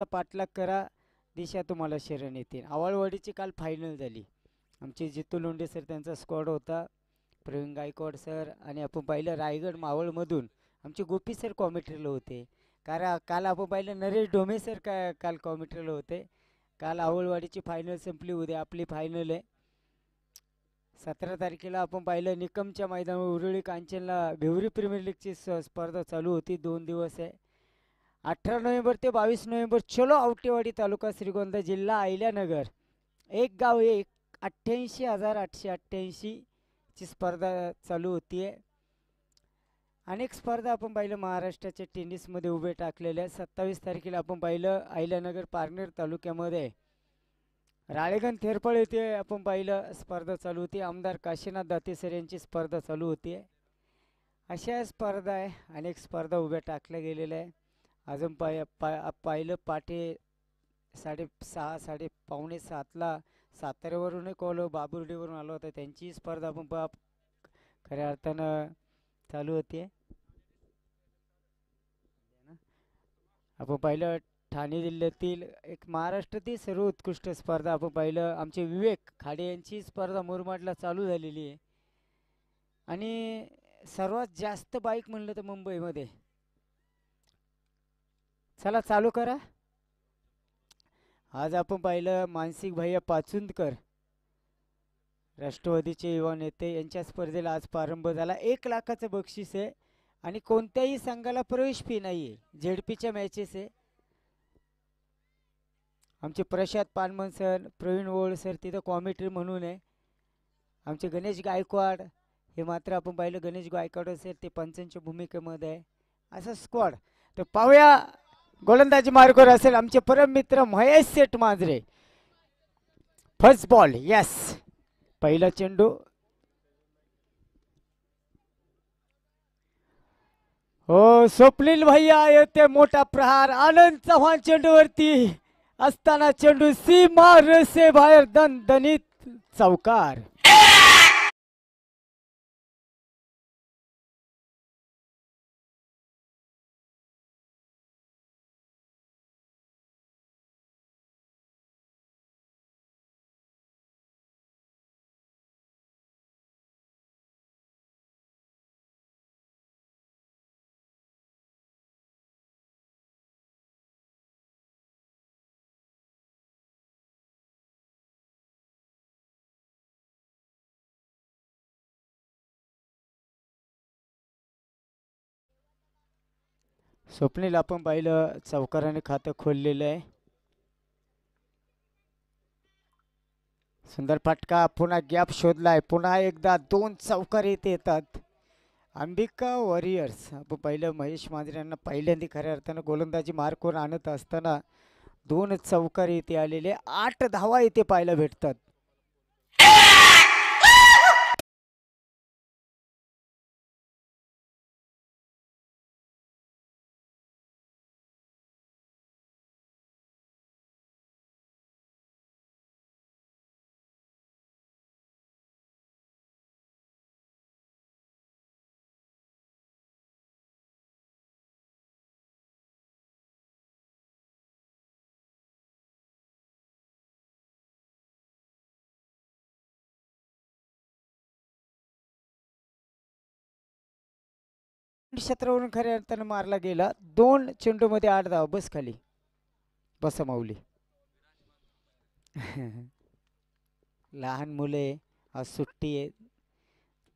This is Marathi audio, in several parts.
पाठलाग करा, दिशा तुम्हाला शरण येतील. आवळवाडीची काल फायनल झाली. आमचे जितू लोंढे सर त्यांचा स्क्वॉड होता, प्रवीण गायकवाड सर, आणि आपण पाहिलं रायगड मावळमधून आमचे गोपी सर कॉमेंट्रीला होते. कारण काल आपण पाहिलं नरेश डोमे सर काल कॉमेंट्रीला होते. काल आवळवाडीची फायनल संपली, उद्या आपली फायनल आहे. 17 तारखेला आपण पाहिलं निकमच्या मैदानावर उरुळी कांचनला भिवरी प्रीमियर लीगची स्पर्धा चालू होती. 2 दिवस आहे. 18 नोव्हेंबर ते 22 नोव्हेंबर चलो आवटेवाडी तालुका श्रीगोंदा जिल्हा अहिल्यानगर. एक गाव एक 88,888 ची स्पर्धा चालू होतीये. अनेक स्पर्धा आपण पाहिलं महाराष्ट्राच्या टेनिसमध्ये उभे टाकलेल्या. 27 तारखेला आपण पाहिलं अहिल्यानगर पारनेर तालुक्यामध्ये राळेगण थेरपळ येथे आपण पाहिलं स्पर्धा चालू होती. आमदार काशीनाथ दातेसर यांची स्पर्धा चालू होती. अशा स्पर्धा आहे, अनेक स्पर्धा उभ्या टाकल्या गेलेल्या आहे. अजून पाहिलं पाटे 6:30 5:45ला साताऱ्यावरून कॉल बाबुर्डीवरून आलो होता, त्यांची स्पर्धा आपण खऱ्या अर्थानं चालू होती. आपण पाहिलं ठाणे जिल्ह्यातील एक महाराष्ट्रातील सर्व उत्कृष्ट स्पर्धा आपण पाहिलं आमचे विवेक खाडे यांची स्पर्धा मुरबाडला चालू झालेली आहे. आणि सर्वात जास्त बाईक म्हणलं तर मुंबईमध्ये. चला चालू करा. आज आपण पाहिलं मानसिक भैया पाचुंदकर राष्ट्रवादीचे युवा नेते यांच्या स्पर्धेला आज प्रारंभ झाला. 1 लाखाचं बक्षीस आहे आणि कोणत्याही संघाला प्रवेश फी नाही आहे. झेडपीच्या मॅचेस आहे. आमचे प्रशांत पानमन सर, प्रवीण ओळ सर तिथं कॉमेंट्री म्हणून आहे. आमचे गणेश गायकवाड हे मात्र आपण पाहिलं गणेश गायकवाड सर ते पंचांच्या भूमिकेमध्ये आहे. असं स्क्वॉड. तर पाहूया गोलंदाजी मार्गावर असेल आमचे परम मित्र Mahesh Seth Manjare. First ball, yes. पहिला चेंडू. हो स्वप्नील भैया येते मोठा प्रहार. आनंद चव्हाण चेंडूवरती असताना चेंडू सीमा रसे बाहेर दणदणीत चौकार. स्वप्नील आपण पाहिलं चौकाराने खातं खोललेलं आहे. सुंदर फटका. पुन्हा गॅप शोधलाय. पुन्हा एकदा 2 चौकार येते येतात. अंबिका वॉरियर्स आपण पाहिलं महेश मांजरे यांना पहिल्यांदा खऱ्या अर्थानं गोलंदाजी मार्कवर आणत असताना 2 चौकार येथे आलेले. 8 धावा येथे पाहायला भेटतात. क्षेत्रावरून खऱ्या अर्थानं मारला गेला. 2 चेंडूमध्ये 8 धावा. बस खाली बसा माऊली. लहान मुले आज सुट्टी आहे.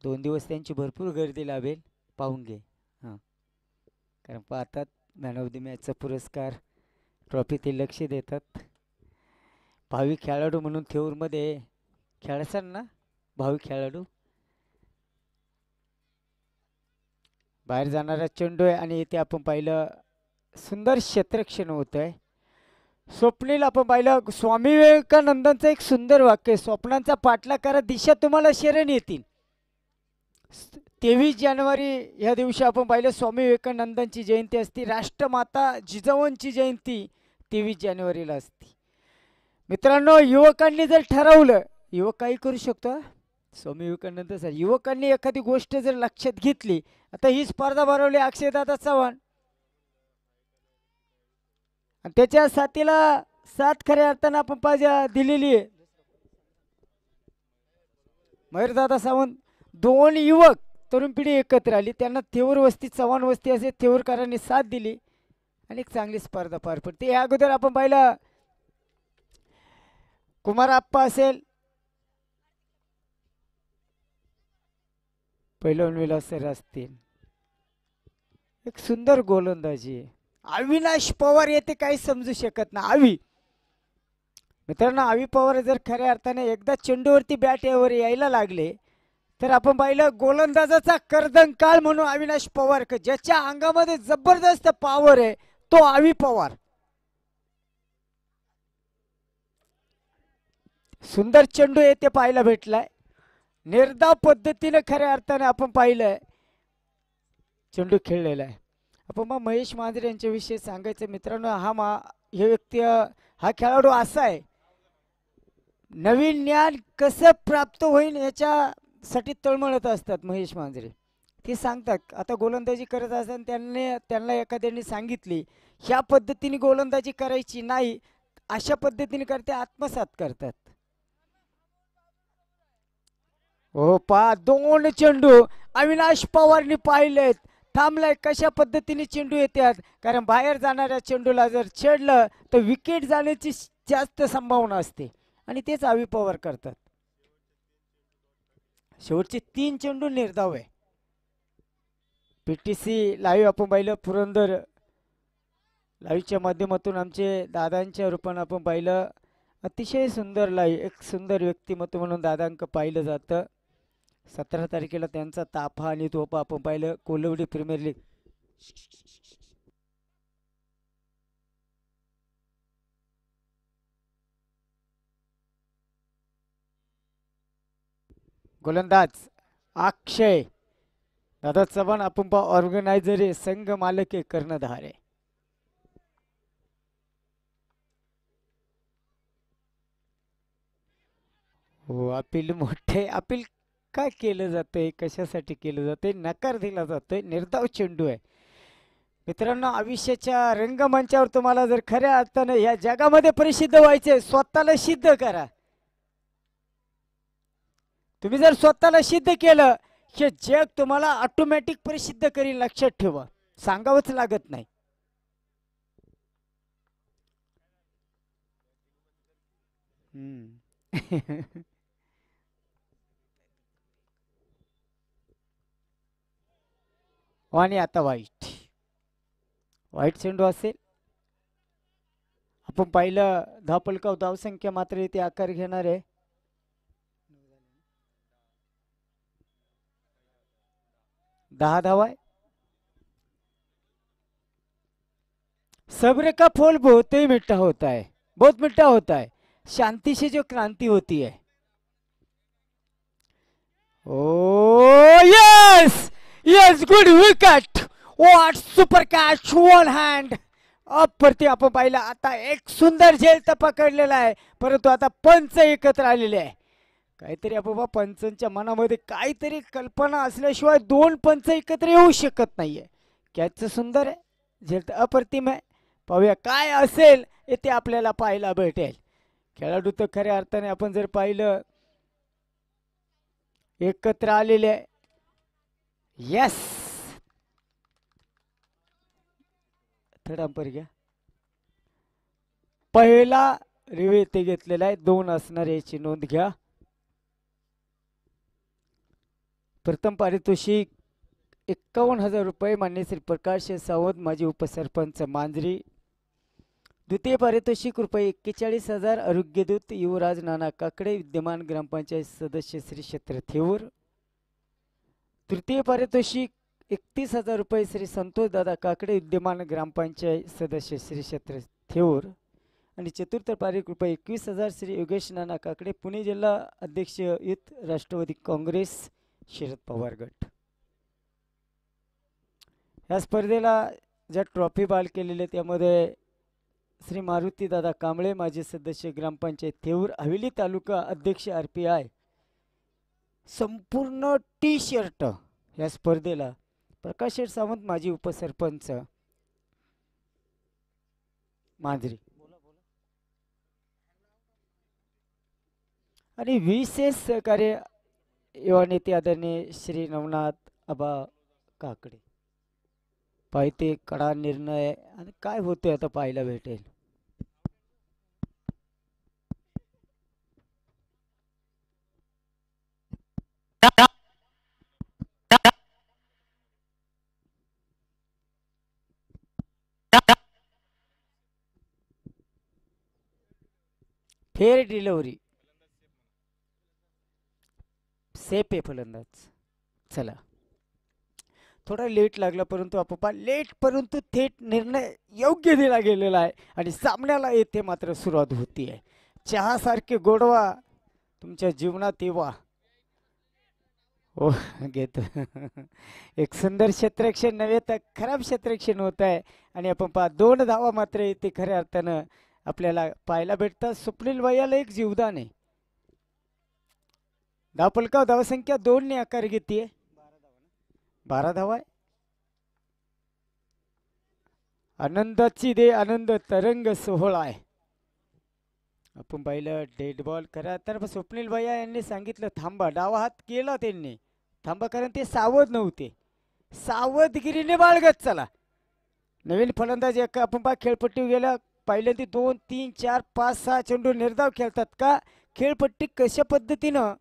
2 दिवस त्यांची भरपूर गर्दी लाभेल. पाहून घे. हां, कारण पाहतात मॅन ऑफ द मॅचचा पुरस्कार ट्रॉफी ते लक्ष देतात. भावी खेळाडू म्हणून थेऊरमध्ये खेळसान ना भावी खेळाडू. बाहेर जाणारा चेंडू आहे आणि इथे आपण पाहिलं सुंदर क्षेत्रक्षण होत आहे. स्वप्नील आपण पाहिलं स्वामी विवेकानंदांचं एक सुंदर वाक्य. स्वप्नांचा पाठलाग करा, दिशा तुम्हाला शरण येतील. 23 जानेवारी ह्या दिवशी आपण पाहिलं स्वामी विवेकानंदांची जयंती असते. राष्ट्रमाता जिजाऊंची जयंती 23 जानेवारीला असते. मित्रांनो, युवकांनी जर ठरवलं, युवक काही करू शकतो. स्वामी विवेकानंद सर युवकांनी एखादी गोष्ट जर लक्षात घेतली. आता ही स्पर्धा भरवली अक्षयदादा चव्हाण. आणि त्याच्या साथीला साथ खऱ्या अर्थानं आपण पाहिजे दिलेली आहे. मयूरदादा सावंत दोन युवक तरुण पिढी एकत्र आली, त्यांना थेऊर वस्ती चव्हाण वस्ती असे थेऊरकरांनी साथ दिली आणि एक चांगली स्पर्धा पार पडते. या अगोदर आपण पाहिलं कुमार आप्पा असेल, पैलवान विलास सर असतील, एक सुंदर गोलंदाजी आहे. अविनाश पवार येते काही समजू शकत ना. मित्रांनो, अवी पवार जर खऱ्या अर्थाने एकदा चेंडूवरती बॅट यावर यायला लागले तर आपण पाहिलं गोलंदाजाचा कर्दनकाळ म्हणून अविनाश पवार, ज्याच्या अंगामध्ये जबरदस्त पॉवर आहे तो अवी पवार. सुंदर चेंडू येथे पाहायला भेटलाय. निर्धाव पद्धतीने खऱ्या अर्थाने आपण पाहिलंय चेंडू खेळलेला आहे. आपण मग महेश मांजरे यांच्याविषयी सांगायचं मित्रांनो, हे व्यक्ती हा खेळाडू असा आहे, नवीन ज्ञान कसं प्राप्त होईल याच्यासाठी तळमळत असतात महेश मांजरे. ते सांगतात आता गोलंदाजी करत असताना त्यांना एखाद्याने सांगितली ह्या पद्धतीने गोलंदाजी करायची नाही, अशा पद्धतीने करते आत्मसात करतात. हो पा दोन चेंडू अविनाश पवारनी पाहिलेत, थांबलाय कशा पद्धतीने चेंडू येतात, कारण बाहेर जाणाऱ्या चेंडूला जर छेडलं तर विकेट जाण्याची जास्त संभावना असते आणि तेच अवी पवार करतात. शेवटचे 3 चेंडू निर्धाव आहे. पीटीसी लाईव्ह आपण पाहिलं, पुरंदर लाईव्हच्या माध्यमातून आमचे दादांच्या रूपानं आपण पाहिलं. अतिशय सुंदर लाईव्ह, एक सुंदर व्यक्तिमत्व म्हणून दादांक पाहिलं जातं. 17 तारखेला त्यांचा ताफा आणि तोफा आपण पाहिलं. कोलवडी प्रीमियर लीग गोलंदाज अक्षय दादा चव्हाण आपण ऑर्गनायझर आहे, संघ मालक आहे, कर्णधार आहे. हो अपील मोठे अपील काय केलं जातंय, कशासाठी केलं जातंय, नकार दिला जातोय. निर्धाव चेंडू आहे मित्रांनो. आयुष्याच्या रंगमंचावर तुम्हाला जर खऱ्या अर्थानं या जगामध्ये प्रसिद्ध व्हायचे, स्वतःला सिद्ध करा. तुम्ही जर स्वतःला सिद्ध केलं हे जग तुम्हाला ऑटोमॅटिक प्रसिद्ध करील, लक्षात ठेवा, सांगावंच लागत नाही. आणि आता वाईट चेंडू असेल. आपण पाहिलं धावपलकाव धावसंख्या मात्र इथे आकार घेणार आहे. 10 धावा है. सब्र का फल बहुत ही मीठा होता है, बहुत मीठा होता है. शांति से जो क्रांति होती है. ओ yes yes, good wicket, what super catch, one hand अप्रतिम. आपण पाहिलं आता एक सुंदर झेल तर पकडलेला आहे, परंतु आता पंच एकत्र आलेले आहे. काहीतरी आपण पंचांच्या मनामध्ये काहीतरी कल्पना असल्याशिवाय 2 पंच एकत्र येऊ शकत नाहीये. कॅच सुंदर आहे, झेल तर अप्रतिम आहे. पाहूया काय असेल येथे आपल्याला पाहायला भेटेल. खेळाडू तर खऱ्या अर्थाने आपण जर पाहिलं एकत्र आलेले आहे. यस, थर्ड अंपायर घ्या. पहिला रिव्ह्यू येथे घेतलेला आहे, 2 असणार याची नोंद घ्या. प्रथम पारितोषिक 51,000 रुपये मान्य श्री प्रकाश सावंत माजी उपसरपंच मांजरी. द्वितीय पारितोषिक रुपये 41,000 आरोग्यदूत युवराज नाना काकडे विद्यमान ग्रामपंचायत सदस्य श्री क्षेत्र थेऊर. तृतीय पारितोषिक 31,000 रुपये श्री संतोष दादा काकडे विद्यमान ग्रामपंचायत सदस्य श्री क्षेत्र थेऊर. आणि चतुर्थ पारितोषिक रुपये 21,000 श्री योगेश नाना काकडे पुणे जिल्हा अध्यक्ष युथ राष्ट्रवादी काँग्रेस शरद पवार गट. या स्पर्धेला ज्या ट्रॉफी बाल केलेले त्यामध्ये श्री मारुती दादा कांबळे माजी सदस्य ग्रामपंचायत थेऊर हवेली तालुका अध्यक्ष RPI संपूर्ण टी शर्ट. या स्पर्धेला प्रकाश सावंत माजी उपसरपंच मांजरी आणि विशेष सहकार्य युवा नेते आदरणीय श्री नवनाथ आबा काकडे. पाहिते कडा निर्णय आणि काय होते आता पाहायला भेटेल. फेर डिलिव्हरी सेफ आहे फलंदाज. चला थोडा लेट लागला परंतु आपोपा लेट परंतु थेट निर्णय योग्य दिला गेलेला आहे आणि सामन्याला येथे मात्र सुरुवात होती आहे. चहासारखे गोडवा तुमच्या जीवनात येवा. हो घेतो. एक सुंदर क्षेत्ररक्षण नव्हे तर खराब क्षेत्ररक्षण होत आहे आणि आपण पहा 2 धावा मात्र येते खऱ्या अर्थानं आपल्याला पाहायला भेटतात. स्वप्नील भैयाला एक जीवदान आहे. धावफलकावर धावसंख्या 2 ने आकार घेते. 12 धावा आहे. आनंदाची दे आनंद तरंग सोहळा आहे. आपण पाहिलं डेड बॉल करा तर स्वप्नील भैया यांनी सांगितलं थांबा. डावा हात केला त्यांनी थांबा कारण ते सावध नव्हते. सावधगिरीने बाळगत चला. नवीन फलंदाज एक आपण पहा खेळपट्टी गेला पहिल्यांदा 2 3 4 5 6 चेंडू निर्धाव खेळतात का. खेळपट्टी कशा पद्धतीनं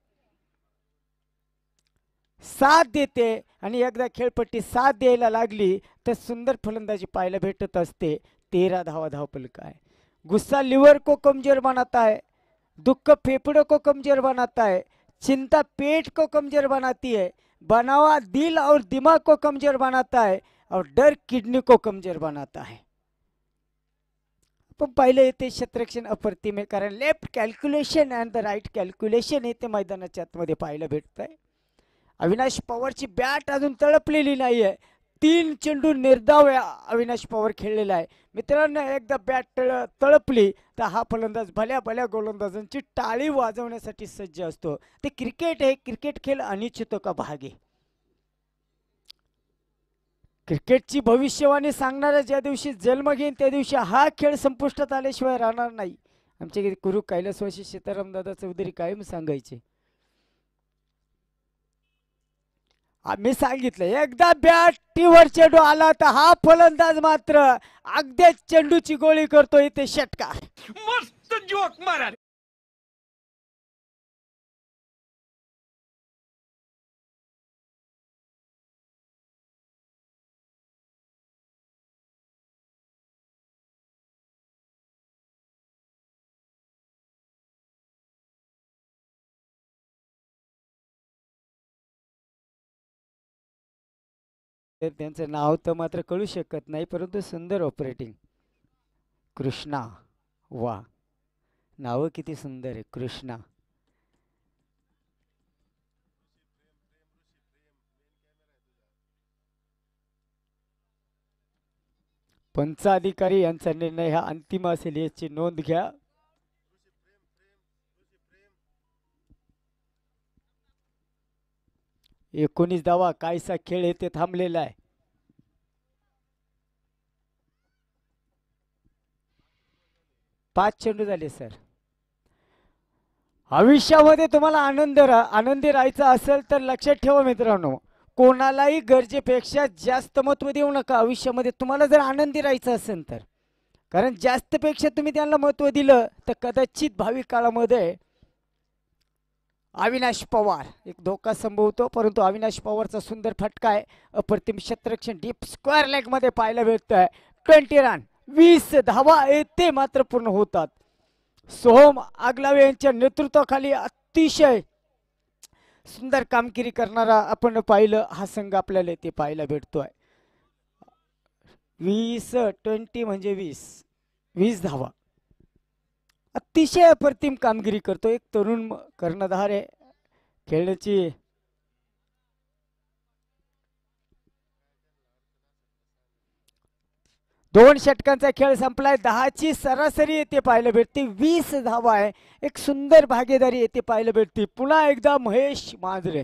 साथ देते आणि एकदा खेळपट्टी साथ द्यायला लागली तर सुंदर फलंदाजी पाहायला भेटत असते. 13 धावा धावफलक आहे. गुस्सा लिवर को कमजोर बनाता है, दुख फेफड़ों को कमजोर बनाता है, चिंता पेट को कमजोर बनाती है, बनावा दिल और दिमाग को कमजोर बनाता है और डर किडनी को कमजोर बनाता है. पण पाहिलं येते क्षेत्ररक्षण अप्रतिम आहे कारण left calculation and the right calculation येते मैदानाच्या आतमध्ये पाहायला भेटत आहे. अविनाश पवारची बॅट अजून तळपलेली नाही आहे. 3 चेंडू निर्धाव अविनाश पवार खेळलेला आहे. मित्रांनो एकदा बॅट तळपली तर हा फलंदाज भल्या भल्या गोलंदाजांची टाळी वाजवण्यासाठी सज्ज असतो. ते क्रिकेट आहे. क्रिकेट खेळ अनिश्चित का भाग आहे. क्रिकेटची भविष्यवाणी सांगणारा ज्या दिवशी जन्म घेईन त्या दिवशी हा खेळ संपुष्टात आल्याशिवाय राहणार नाही. आमचे गुरु कैलासवासी सीताराम दादा चौधरी कायम सांगायचे. आम्ही सांगितलं एकदा बॅटीवर चेंडू आला तर हा फलंदाज मात्र अगदी चेंडूची गोळी करतो. इथे षटकार मस्त जोक मारा. त्यांचं नाव तर मात्र कळू शकत नाही परंतु सुंदर ऑपरेटिंग कृष्णा. वा नाव किती सुंदर आहे कृष्णा. पंच अधिकारी यांचा निर्णय हा अंतिम असेल याची नोंद घ्या. एकोणीस धावा कायसा खेळ येथे थांबलेला आहे. पाच चेंडू झाले सर. आयुष्यामध्ये तुम्हाला आनंदी राहायचं असेल तर लक्षात ठेवा मित्रांनो कोणालाही गरजेपेक्षा जास्त महत्त्व देऊ नका आयुष्यामध्ये. तुम्हाला जर आनंदी राहायचं असेल तर कारण जास्तपेक्षा तुम्ही त्यांना महत्त्व दिलं तर कदाचित भावी काळामध्ये अविनाश पवार एक धोका संभवतो. परंतु अविनाश पवारचा सुंदर फटका आहे. अप्रतिम क्षेत्ररक्षण डीप स्क्वेअर लेग मध्ये पाहायला भेटत आहे. 20 रन 20 धावा येथे मात्र पूर्ण होतात. सोहम आगलावे यांच्या नेतृत्वाखाली अतिशय सुंदर कामगिरी करणारा आपण पाहिलं हा संघ आपल्याला इथे पाहायला भेटतोय. 20 म्हणजे 20 धावा अतिशय अप्रतिम कामगिरी करतो. एक तरुण कर्णधार आहे. खेळण्याची दोन षटकांचा खेळ संपलाय. 10ची सरासरी येथे पाहायला भेटते. 20 धावा आहे. एक सुंदर भागीदारी येथे पाहायला भेटते. पुन्हा एकदा महेश मांजरे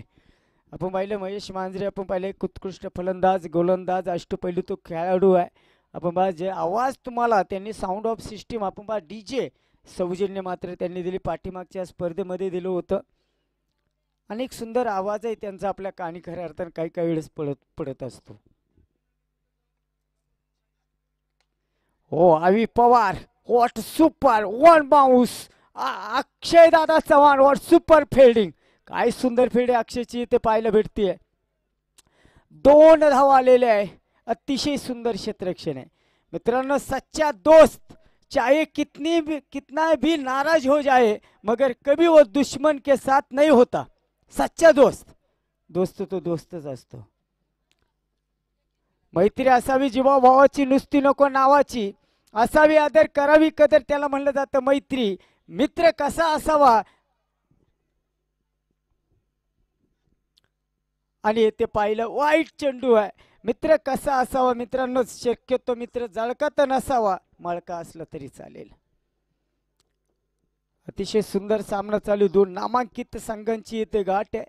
आपण पाहिलं. महेश मांजरे आपण पाहिले उत्कृष्ट फलंदाज गोलंदाज अष्टपैलू तो खेळाडू आहे. आपण पहा जे आवाज तुम्हाला त्यांनी साऊंड ऑफ सिस्टीम आपण पहा डीजे सौजन्य मात्र त्यांनी दिली, पाठीमागच्या स्पर्धेमध्ये दिलं होतं. आणि एक सुंदर आवाज आहे त्यांचा आपल्या कानी खऱ्या अर्थानं काही काही वेळेस पडत असतो. हो Avi Pawar what super one bounce. Akshay दादा चव्हाण व्हॉट सुपर फिल्डिंग. काय सुंदर फिल्ड आहे अक्षयची इथे पाहायला भेटतीये. 2 धावा आलेले आहे. अतिशय सुंदर क्षेत्ररक्षण आहे मित्रांनो. सच्चा दोस्त चाहे कितना भी नाराज हो जाए मगर कभी वो दुश्मन के साथ नहीं होता. सच्चा दोस्त, दोस्त तो दोस्तच असतो. मैत्री असावी जीवाभावाची नुसती नको नावाची. असावी आदर करावी कदर त्याला म्हणलं जातं मैत्री. मित्र कसा असावा आणि येथे पाहिलं वाईट चेंडू आहे. मित्र कसा असावा मित्रांनो, शक्यतो मित्र जळका तर नसावा, मळका असला तरी चालेल. अतिशय सुंदर सामना चालू. 2 नामांकित संघांची येथे गाठ आहे.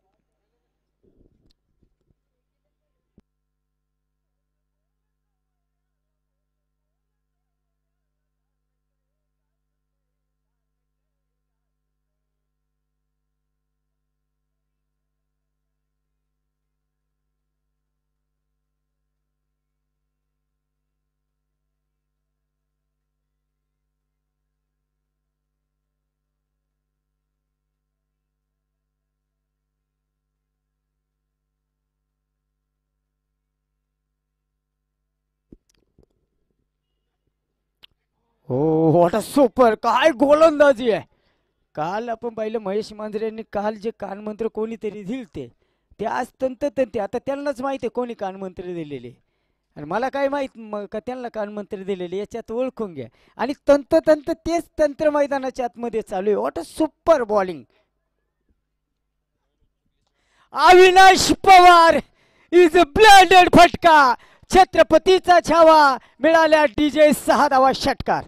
हो व्हॉट अ सुपर. काय गोलंदाजी आहे. काल आपण पाहिलं महेश मांजरे यांनी काल जे कानमंत्र कोणीतरी दिलते ते आज तंततंते आता त्यांनाच माहिती आहे कोणी कानमंत्र दिलेले. आणि मला काय माहित मग का त्यांना कानमंत्र दिलेले याच्यात ओळखून घ्या. आणि तंततंत तेच तंत्र मैदानाच्या आतमध्ये चालू आहे. What a super bowling. Avinash Pawar is blended फटका. छत्रपतीचा छावा मिळाल्या डीजे 6 धावा षटकार.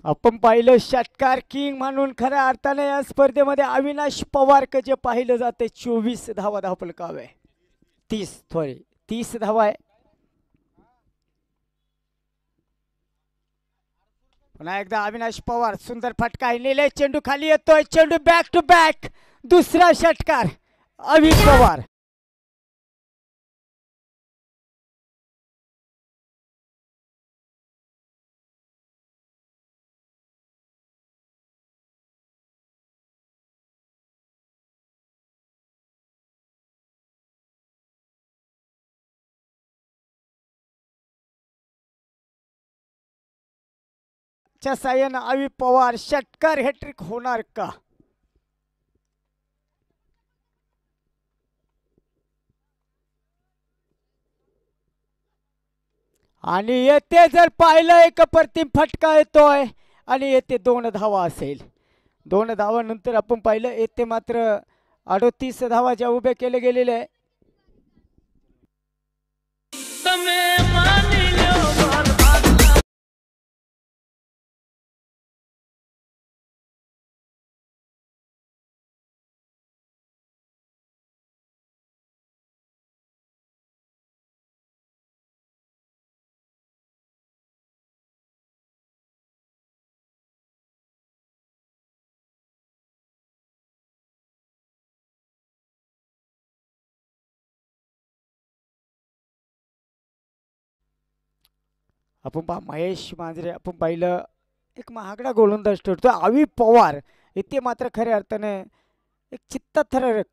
आपण पाहिलं षटकार किंग म्हणून खऱ्या अर्थाने या स्पर्धेमध्ये अविनाश पवार जे पाहिलं जाते 24 धावा धावपलकावे. 30 धावा आहे. पुन्हा एकदा अविनाश पवार सुंदर फटका आहे. निले चेंडू खाली येतोय. चेंडू बॅक टू बॅक. दुसरा षटकार अवि पवार. च्या साह्यानं अवि पवार षटकार हॅट्रिक होणार का. आणि येथे जर पाहिलं एक अप्रतिम फटका येतोय आणि येथे 2 धावा असेल. 2 धावानंतर आपण पाहिलं येथे मात्र 38 धावा ज्या उभे केले गेलेले आहे. आपण पहा महेश मांजरे आपण पाहिलं एक महागडा गोलंदाज ठरतो अवि पवार. इथे मात्र खऱ्या अर्थाने एक चित्तात थरारक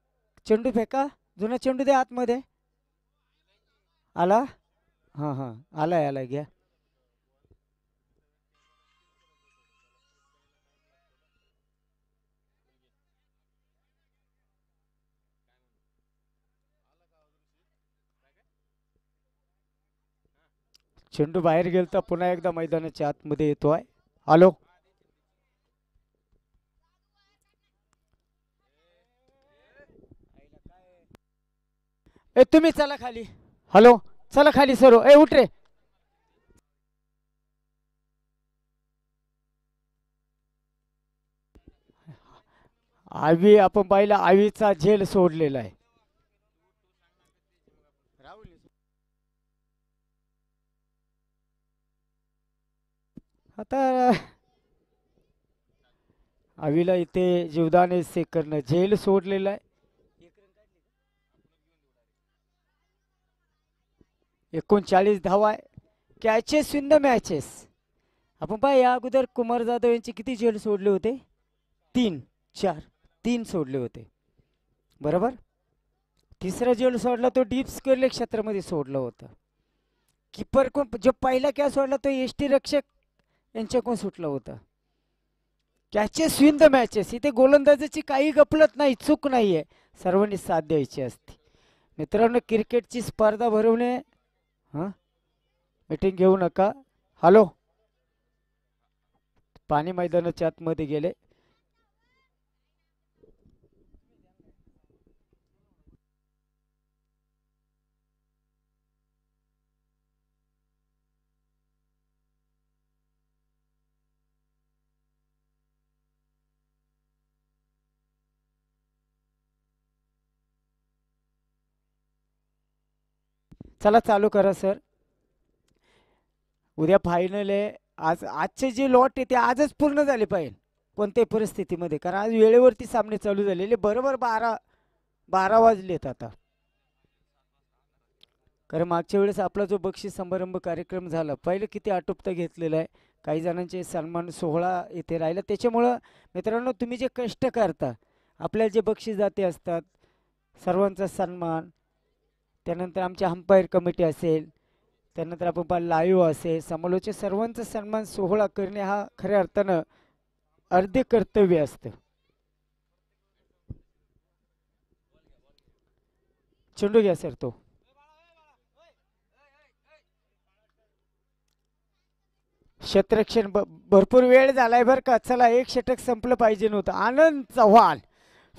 चेंडू फेका. जुना चेंडू द्या आतमध्ये. आला. हां हां आलाय आलाय घ्या. चेंडू बाहेर गेलता पुन्हा एकदा मैदानाच्या आतमध्ये येतोय. हॅलो ए तुम्ही चला खाली. हॅलो चला खाली सरो. ए उठ रे. आवी आपण पाहिलं आवीचा झेल सोडलेला आहे. आता आवीला इथे जीवदान करणं झेल सोडलेला आहे. 39 धावा आहे. Catches in the matches. आपण पहा या अगोदर कुमार जाधव यांचे किती झेल सोडले होते? 3 4 3 सोडले होते बरोबर. तिसरा झेल सोडला तो डीप स्क्वेअर क्षेत्रामध्ये सोडलं होतं. किपर कोण जो पहिला कॅच सोडला तो एसटी रक्षक यांच्याकडून सुटलं होतं. Catches win the matches. इथे गोलंदाजाची काही गफलत नाही, चूक नाहीये, सर्वांनी साथ द्यायची असते. मित्रांनो क्रिकेटची स्पर्धा भरवणे मीटिंग घेऊ नका. हॅलो पाणी मैदानाच्या आतमध्ये गेले. चला चालू करा सर. उद्या फायनल आहे. आजचे जे लॉट आहे ते आजच पूर्ण झाले पाहिजे कोणत्याही परिस्थितीमध्ये, कारण आज वेळेवरती सामने चालू झालेले. बरोबर 12 वाजलेत आता. कारण मागच्या वेळेस आपला जो बक्षीस समारंभ कार्यक्रम झाला पहिलं किती आटोपता घेतलेला आहे. काही जणांचे सन्मान सोहळा इथे राहिला. त्याच्यामुळं मित्रांनो तुम्ही जे कष्ट करता आपल्याला जे बक्षीस जाते असतात सर्वांचा सन्मान, त्यानंतर आमची अंपायर कमिटी असेल, त्यानंतर आपण लाईव्ह असेल, समालोचक सर्वांचा सन्मान सोहळा करणे हा खऱ्या अर्थानं अर्धे कर्तव्य असतं. चेंडू घ्या सर. तो क्षेत्ररक्षण भरपूर वेळ झालाय बरं का. चला एक षटक संपलं पाहिजे नव्हतं. आनंद चव्हाण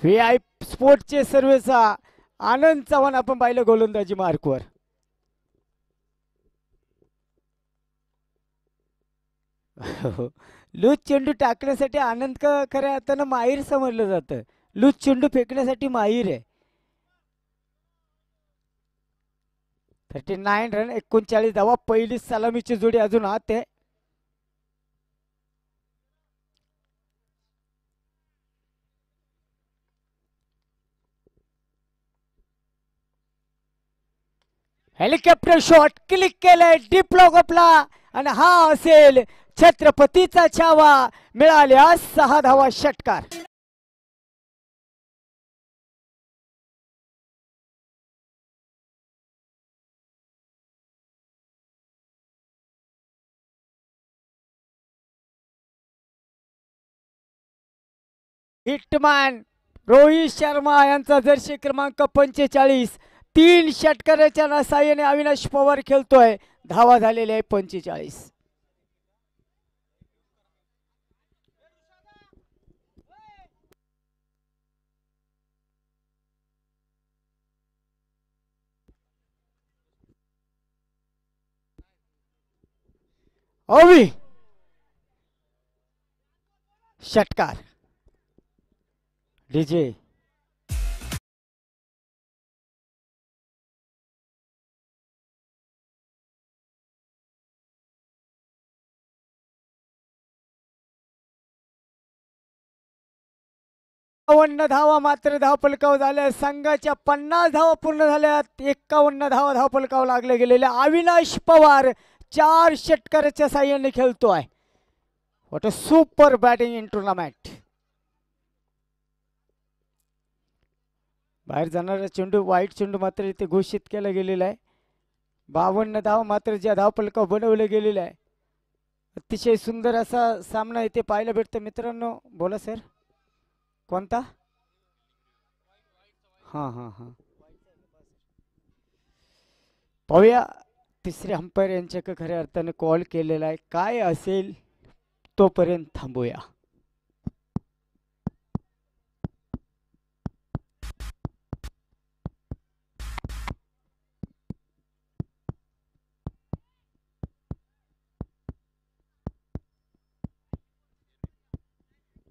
VI स्पोर्टचे सर्वेचा आनंद चव्हाण आपण पाहिलं गोलंदाजी मार्कवर. लूज चेंडू टाकण्यासाठी आनंद का खऱ्या अर्थानं माहीर समजलं जातं. लूज चेंडू फेकण्यासाठी माहीर आहे. 39 रन 39 धावा. पहिली सलामीची जोडी अजून आत आहे. हेलिकॉप्टर शॉट क्लिक केलाय डीप लॉकअपला आणि हा असेल छत्रपतीचा छावा. मिळाल्या 6 धावा. षटकार. हिटमॅन रोहित शर्मा यांचा जर्सी क्रमांक 45. 3 षटकाराच्या साहाय्याने अविनाश पवार खेळतोय. धावा झालेले आहे 45. अवी षटकार. डीजे 51 धावा मात्र धावफलकावर झाल्या. संघाच्या 50 धावा पूर्ण झाल्या. 51 धावा धावफलकावर लागले गेलेले. अविनाश पवार 4 षटकाराच्या साहाय्याने खेळतोय. What a super batting in tournament. बाहेर जाणारा चेंडू वाईट चेंडू मात्र इथे घोषित केला गेलेला आहे. 52 धावा मात्र ज्या धावफलकावर बनवले गेलेले आहे. अतिशय सुंदर असा सामना इथे पाहायला भेटतो. मित्रांनो बोला सर कोणता? हां हां हां पाहूया. तिसरे अंपायर यांच्याकडे खऱ्या अर्थाने कॉल केलेला आहे. काय असेल तोपर्यंत थांबूया.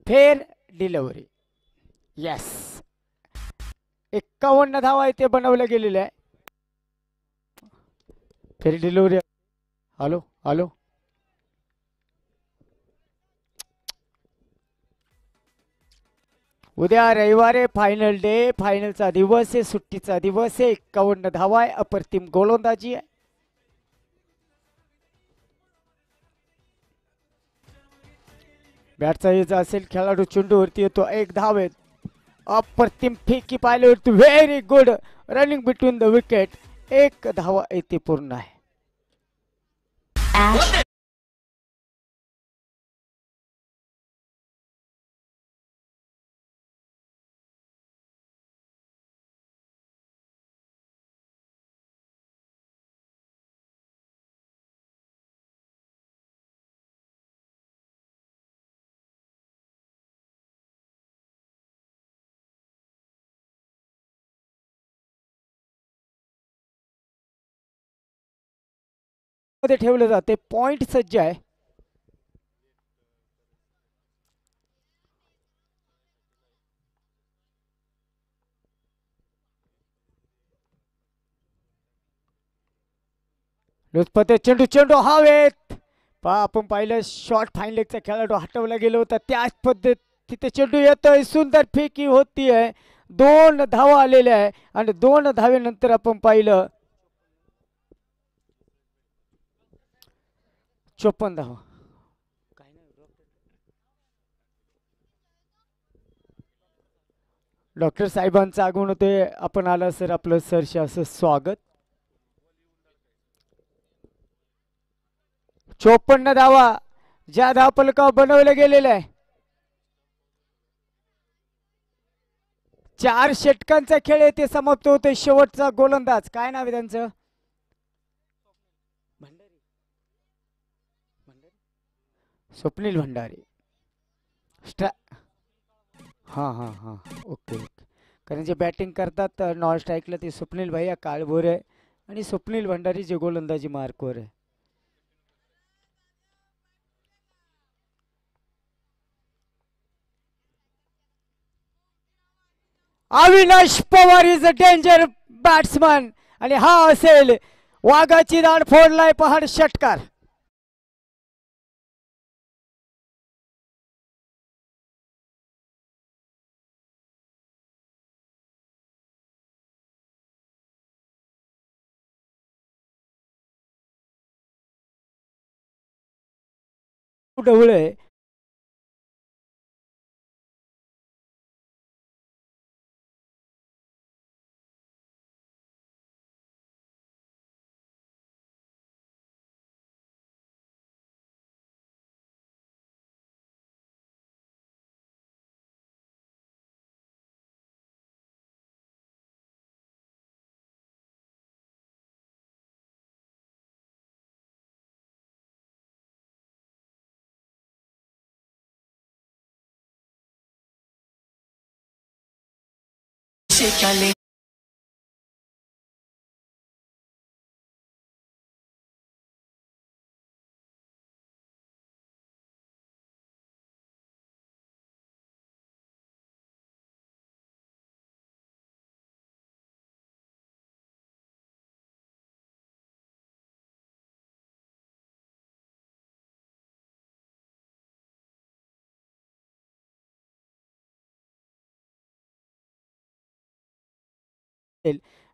फेर डिलिव्हरी. येस, 51 धावा इथे बनवलं गेलेलं आहे. फेर डिलिव्हरी. हॅलो हॅलो, उद्या रविवार आहे, फायनल डे, फायनलचा दिवस आहे, सुट्टीचा दिवस आहे. 51 धावा आहे, अप्रतिम गोलंदाजी आहे. बॅटचा युज असेल, खेळाडू चेंडूवरती येतो, एक धाव आहे. अप्रतिम फेकी पाहिली होती, very good running between the wicket. एक धावा इथे पूर्ण आहे. मध्ये ठेवलं जाते, पॉइंट सज्ज आहे. लुचपते चेंडू, चेंडू हवेत. आपण पाहिलं शॉर्ट फाईन लेगचा खेळाडू हटवला गेला होता, त्याच पद्धतीने चेंडू येतोय, सुंदर फेकी होतीये. 2 धावा आलेल्या आहे आणि 2 धावेनंतर आपण पाहिलं 54 धावा. डॉक्टर साहेबांचं आगमन होते, आपण आला सर, आपलं सरशी असं स्वागत. 54 धावा ज्या धावफलकावर बनवलं गेलेलं आहे. 4 षटकांचा खेळ येथे समाप्त होतोय. शेवटचा गोलंदाज, काय नाव आहे त्यांचं? स्वप्नील भंडारी. हां हां हां, ओके ओके. कारण जे बॅटिंग करतात नॉन स्ट्राईकला ते स्वप्नील भैया काळभोरे आणि स्वप्नील भंडारी जे गोलंदाजी मार्कवर आहे. Avinash Pawar is a danger batsman आणि हा असेल वाघाची दाढ फोडलाय पहाड षटकार. ढवळे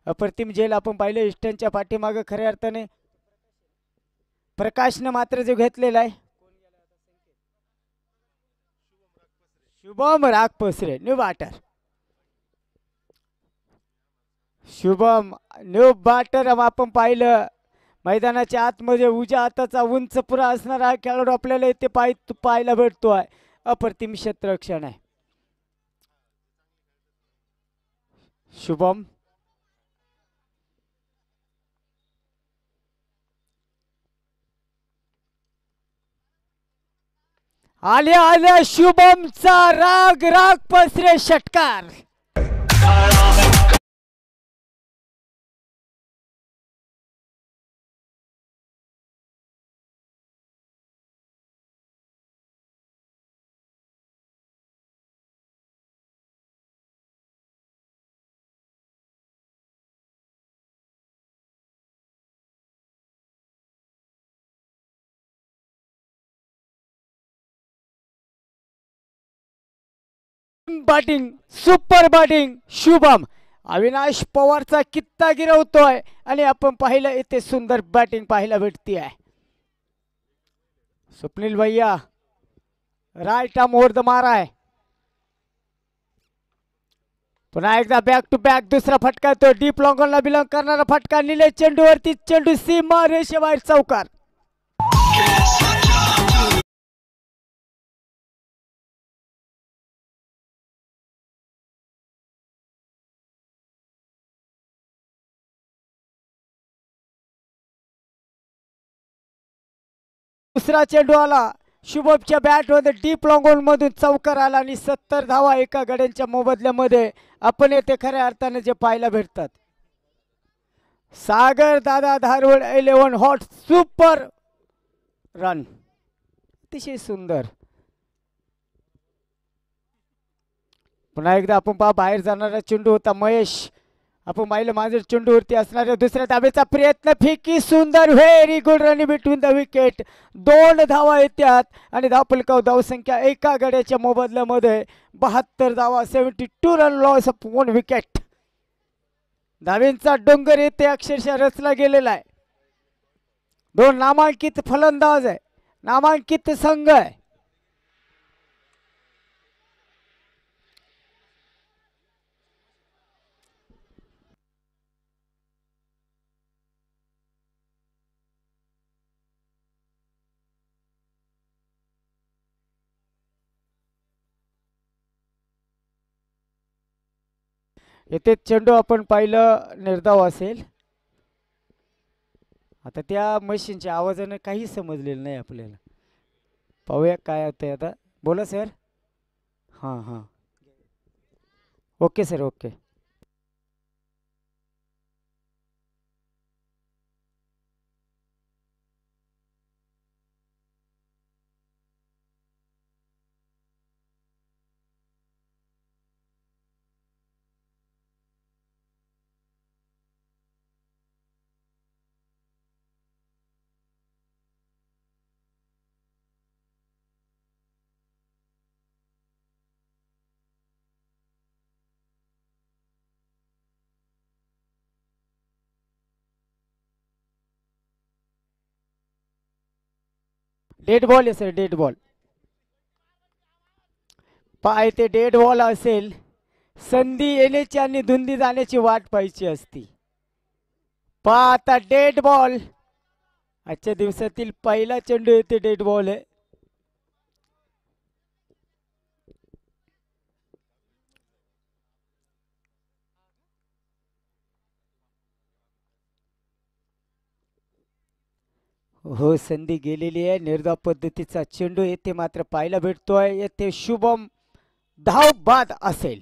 अप्रतिम झेल आपण पाहिलं इस्टनच्या पाठीमागं खऱ्या अर्थाने प्रकाशनं मात्र जो घेतलेला आहे. Shubham Ragpasre new batter. Shubham new batter आपण पाहिलं मैदानाच्या आतमध्ये उजव्या हाताचा उंच पुरा असणारा खेळाडू आपल्याला इथे पाहायला भेटतोय. अप्रतिम क्षेत्ररक्षण आहे शुभम. आल्या आल्या शुभमचा राग राग पसरे षटकार. Batting super batting Shubham Avinash पवारचा कित्ता गिरवतोय आणि आपण पाहिलं इथे सुंदर बॅटिंग पाहायला भेटते आहे. स्वप्नील भैया राईट आर्म ओव्हर द मारा आहे. पुन्हा एकदा बॅक टू बॅक दुसरा फटका तो डीप लॉंगॉनला बिलॉंग करणारा फटका निलेश चेंडूवरती चेंडू सीमा रेषेबाहेर चौकार. दुसरा चेंडू आला शुभमच्या बॅटमध्ये डीप लॉंगॉन मधून चौकार आला आणि 70 धावा एका गड्यांच्या मोबदल्यामध्ये आपण येथे खऱ्या अर्थाने जे पाहायला भेटतात. सागर दादा धारवड 11 हॉट सुपर रन अतिशय सुंदर. पुन्हा एकदा आपण पहा बाहेर जाणारा चेंडू होता महेश आपण पाहिलं माझ्या चेंडूवरती असणाऱ्या दुसऱ्या धावेचा प्रयत्न फेकी सुंदर very good run between the wicket. 2 धावा येतात आणि धावफलकावर धावसंख्या एका गड्याच्या मोबदल्यामध्ये 72 धावा 72 रन लॉस ऑफ 1 विकेट. धावेंचा डोंगर येथे अक्षरशः रचला गेलेला आहे. 2 नामांकित फलंदाज आहे नामांकित संघ आहे. येथे चेंडू आपण पाहिलं निर्धाव असेल. आता त्या मशीनच्या आवाजाने काही समजलेलं नाही आपल्याला. पाहूया काय होतंय आता. बोला सर. हां हां okay sir okay. Dead ball आहे सर डेड बॉल. पाय ते डेड बॉल असेल. संधी येण्याची आणि धुंदी जाण्याची वाट पाहायची असती. पा आता डेड बॉल आजच्या दिवसातील पहिला चेंडू येते डेड बॉल आहे. हो संधी गेलेली आहे. निर्धाव पद्धतीचा चेंडू येथे मात्र पाहायला भेटतोय. येथे शुभम धाव बाद असेल.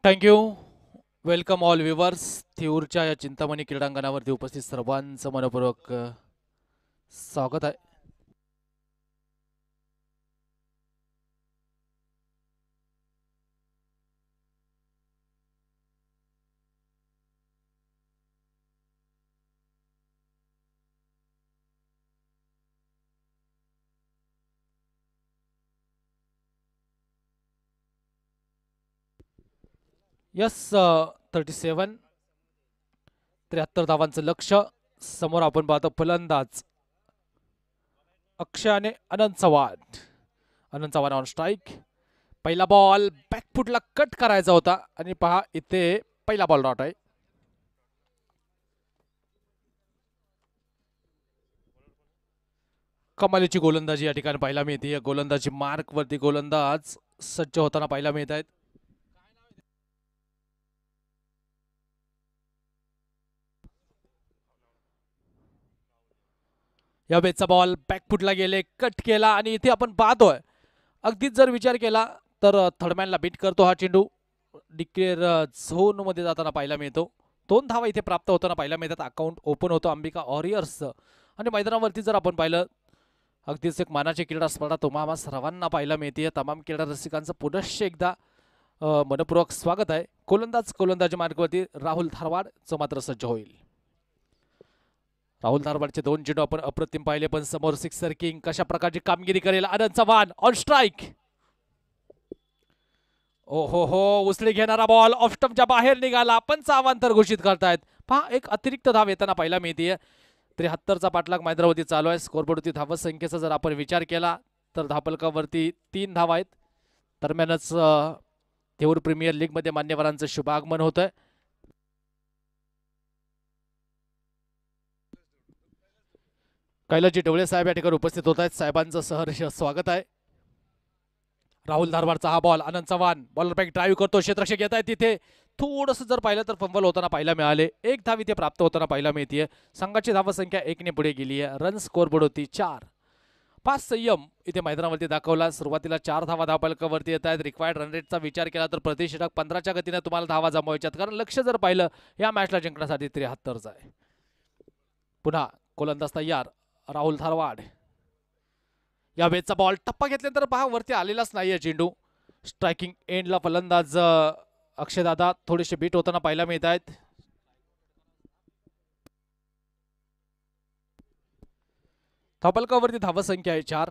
थँक्यू. Welcome all viewers. थिऊरच्या या चिंतामणी क्रीडांगणावरती उपस्थित सर्वांचं मनपूर्वक स्वागत आहे. यस 37 73 धावांचं लक्ष्य. समोर आपण पाहतो फलंदाज अक्षय आणि अनंत चव्हाण. अनंत चव्हाण ऑन स्ट्राईक. पहिला बॉल बॅकफुटला कट करायचा होता आणि पहा इथे पहिला बॉल डॉट आहे. कमालीची गोलंदाजी या ठिकाणी पाहायला मिळते. गोलंदाजी मार्क वरती गोलंदाज सज्ज होताना पाहायला मिळत आहेत. या बेटचा बॉल बॅकफुटला गेले, कट केला आणि इथे आपण पाहतोय अगदीच जर विचार केला तर थर्डमॅनला बीट करतो हा चेंडू. डिक्लेअर झोन मध्ये जाताना पाहायला मिळतो. 2 धावा इथे प्राप्त होताना पाहायला मिळतात. अकाउंट ओपन होतो अंबिका वॉरियर्स. आणि मैदानावरती जर आपण पाहिलं अगदीच एक मानाची क्रीडा स्पर्धा तुम्हाला सर्वांना पाहायला मिळते. तमाम क्रीडा रसिकांचं पुनश्च एकदा मनपूर्वक स्वागत आहे. गोलंदाजी मार्गावरती राहुल धारवाडचं मात्र सज्ज होईल. राहुल धारवाडचे 2 चेंडू आपण अप्रतिम पाहिले, पण समोर सिक्सर किंग कशा प्रकारची कामगिरी करेल. अनंत चव्हाण ऑन स्ट्राईक. ओ हो उसळी घेणारा बॉल ऑफ स्टंपच्या बाहेर निघाला, पण अवांतर घोषित करतायत. पहा एक अतिरिक्त धाव येताना पाहायला मिळते. 73चा पाठलाग मैदानावरती चालू आहे. स्कोरबोर्डवरती धाव संख्येचा जर आपण विचार केला तर धापलकावरती 3 धावा आहेत. दरम्यानच थेऊर प्रीमियर लीग मध्ये मान्यवरांचं शुभागमन होतंय. कैलासजी ढवळे साहेब या ठिकाणी उपस्थित होत आहेत. साहेबांचं सहर्ष स्वागत आहे. राहुल धारवाडचा हा बॉल. अनंत चव्हाण बॉलर बॅक ड्राईव्ह करतो. क्षेत्ररक्षक येत आहे तिथे. थोडंसं जर पाहिलं तर फंबल होताना पाहायला मिळाले. 1 धाव इथे प्राप्त होताना पाहायला मिळते. संघाची धावसंख्या 1 ने पुढे गेली आहे. रन स्कोरबोर्ड होती 4. 5 संयम इथे मैदानावरती दाखवला. सुरुवातीला 4 धावा धावपलकावरती येत आहेत. रिक्वायर्ड रन रेटचा विचार केला तर प्रति षटक 15च्या गतीने तुम्हाला धावा जमवायच्यात, कारण लक्ष जर पाहिलं या मॅचला जिंकण्यासाठी 73चा आहे. पुन्हा गोलंदाज तयार राहुल धारवाड. या वेळचा बॉल टप्पा घेतल्यानंतर पहा वरती आलेलाच नाहीये चेंडू. स्ट्रायकिंग एंडला फलंदाज अक्षयदादा थोडेसे बीट होताना पाहायला मिळत आहेत. धावपलकावरती धावसंख्या आहे 4.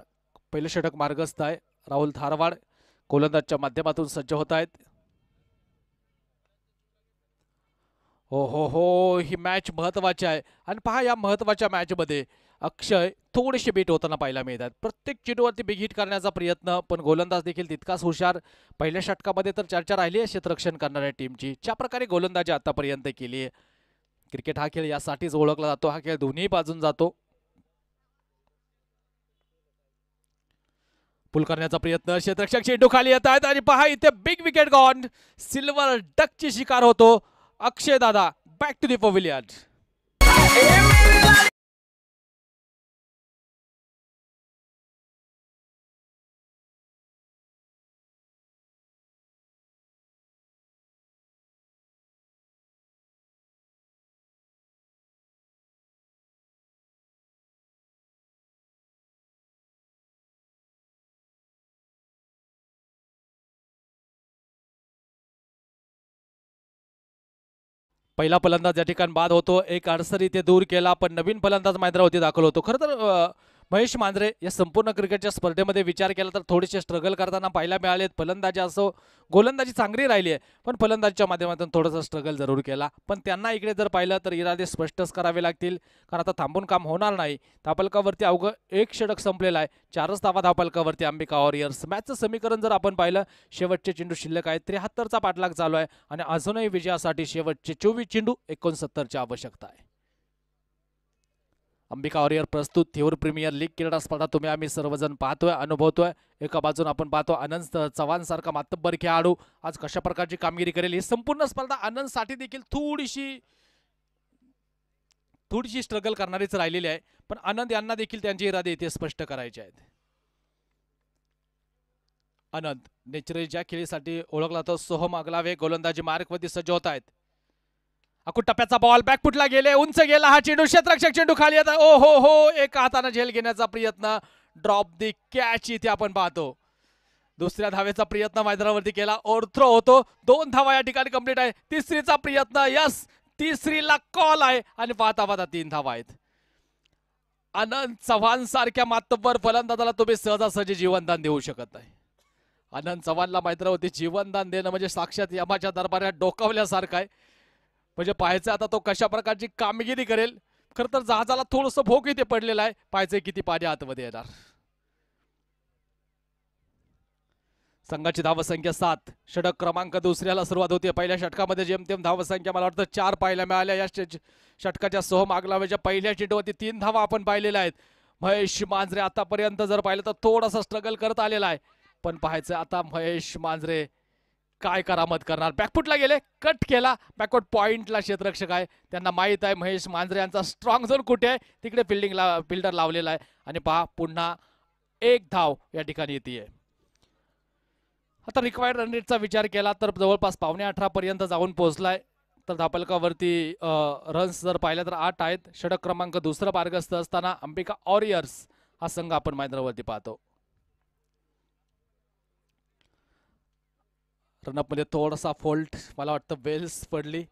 पहिलं षटक मार्गस्थ आहे. राहुल धारवाड गोलंदाजच्या माध्यमातून सज्ज होत आहेत. हो ही मॅच महत्वाची आहे आणि पहा या महत्वाच्या मॅच मध्ये अक्षय थोडेसे बीट होताना पाहायला मिळतात. प्रत्येक चेंडूवरती बिग हिट करण्याचा प्रयत्न, पण गोलंदाज देखील तितकाच हुशार. पहिल्या षटकामध्ये तर चर्चा राहिली आहे क्षेत्ररक्षण करणाऱ्या टीमची. ज्या प्रकारे गोलंदाजी आतापर्यंत केली आहे. क्रिकेट हा खेळ यासाठीच ओळखला जातो. हा खेळ दोन्ही बाजून जातो. पुल करण्याचा प्रयत्न, क्षेत्ररक्षक चेंडू खाली येत आहेत आणि पहा इथे बिग विकेट गॉन. सिल्वर डकची शिकार होतो अक्षय दादा. Back to the pavilion. पहिला फलंदाज या ठिकाणी बाद होतो. एक अडसर इथे दूर केला, पण नवीन फलंदाज मैदानावरती दाखल होतो. खरं तर महेश मांजरे या संपूर्ण क्रिकेटच्या स्पर्धेमध्ये विचार केला तर थोडेसे स्ट्रगल करताना पाहायला मिळालेत. फलंदाजी असो गोलंदाजी चांगली राहिली आहे, पण फलंदाजीच्या माध्यमातून थोडासा स्ट्रगल जरूर केला. पण त्यांना इकडे जर पाहिलं तर इरादे स्पष्टच करावे लागतील, कारण आता थांबून काम होणार नाही. धावपलकावरती अवघं 1 षटक संपलेला आहे. 4च धावा धावपलकावरती अंबिका वॉरियर्स. मॅचचं समीकरण जर आपण पाहिलं, शेवटचे चेंडू शिल्लक आहे. 73चा पाठलाग चालू आहे आणि अजूनही विजयासाठी शेवटचे 24 चेंडू 69ची आवश्यकता आहे. अंबिका वॉरियर प्रस्तुत थेऊर प्रीमियर लीग क्रीडा स्पर्धा तुम्ही आम्ही सर्वजण पाहतोय, अनुभवतोय. एका बाजून आपण पाहतो अनंत चव्हाण सारखा मातब्बर खेळाडू आज कशा प्रकारची कामगिरी करेल. ही संपूर्ण स्पर्धा अनंत साठी देखील थोडीशी स्ट्रगल करणारीच राहिलेली आहे, पण आनंद यांना देखील त्यांचे इरादे इथे स्पष्ट करायचे आहेत. आनंद नेचरली ज्या खेळीसाठी ओळखला तो सोहम अगलावे गोलंदाजी मार्कवरती सज्ज होत आहेत. अकूट टप्प्याचा बॉल बॅकफुटला गेले, उंच गेला हा चेंडू, क्षेत्ररक्षक चेंडू खाली येतात. ओ हो हो, एका हाताने झेल घेण्याचा प्रयत्न, ड्रॉप दी कॅच इथे आपण पाहतो. दुसऱ्या धावेचा प्रयत्न मैदानावरती केला, ओव्हरथ्रो होतो. 2 धावा या ठिकाणी कंप्लीट आहे. तिसरीचा प्रयत्न, यस, तिसरीला कॉल आहे आणि पाहता पाहता 3 धावा आहेत. आनंद चव्हाण सारख्या मातब्बर फलंदाजाला तुम्ही सहजासहजी जीवनदान देऊ शकत नाही. आनंद चव्हाणला मैदानावरती जीवनदान देणं म्हणजे साक्षात यमाच्या दरबारात डोकावल्यासारखं आहे. म्हणजे पाहायचं आता तो कशा प्रकारची कामगिरी करेल. खरं तर जहाजाला थोडंसं भोग इथे पडलेलं आहे, पाहायचंय किती पाणी आतमध्ये येणार. संघाची धावसंख्या 7, षटक क्रमांक दुसऱ्याला सुरुवात होते. पहिल्या षटकामध्ये जेमतेम धावसंख्या मला वाटतं 4 पाहायला मिळाल्या. या षटकाच्या सोहम आगलावेच्या पहिल्या चेंडूवरती 3 धावा आपण पाहिलेल्या आहेत. महेश मांजरे आतापर्यंत जर पाहिलं तर थोडासा स्ट्रगल करत आलेला आहे, पण पाहायचं आता महेश मांजरे काय करामत करणार. बॅकफुटला गेले, कट केला, बॅकवर्ड पॉइंटला क्षेत्ररक्षक आहे, त्यांना माहित आहे महेश मांजरे यांचा स्ट्रॉंग झोन कुठे आहे, तिकडे फिल्डर लावलेला आहे. आणि पहा पुन्हा 1 धाव या ठिकाणी येते. आता रिक्वायर्ड रन रेटचा विचार केला तर जवळपास 18.5 पर्यंत जाऊन पोहोचलाय. तर धापलकावरती रन्स जर पाहिल्या तर 8 आहेत. षटक क्रमांक दुसरं मार्गस्थ असताना अंबिका वॉरियर्स हा संघ आपण मैदानावरती पाहतो. रनअप मध्ये थोडासा फॉल्ट मला वाटतं वेल्स पडली.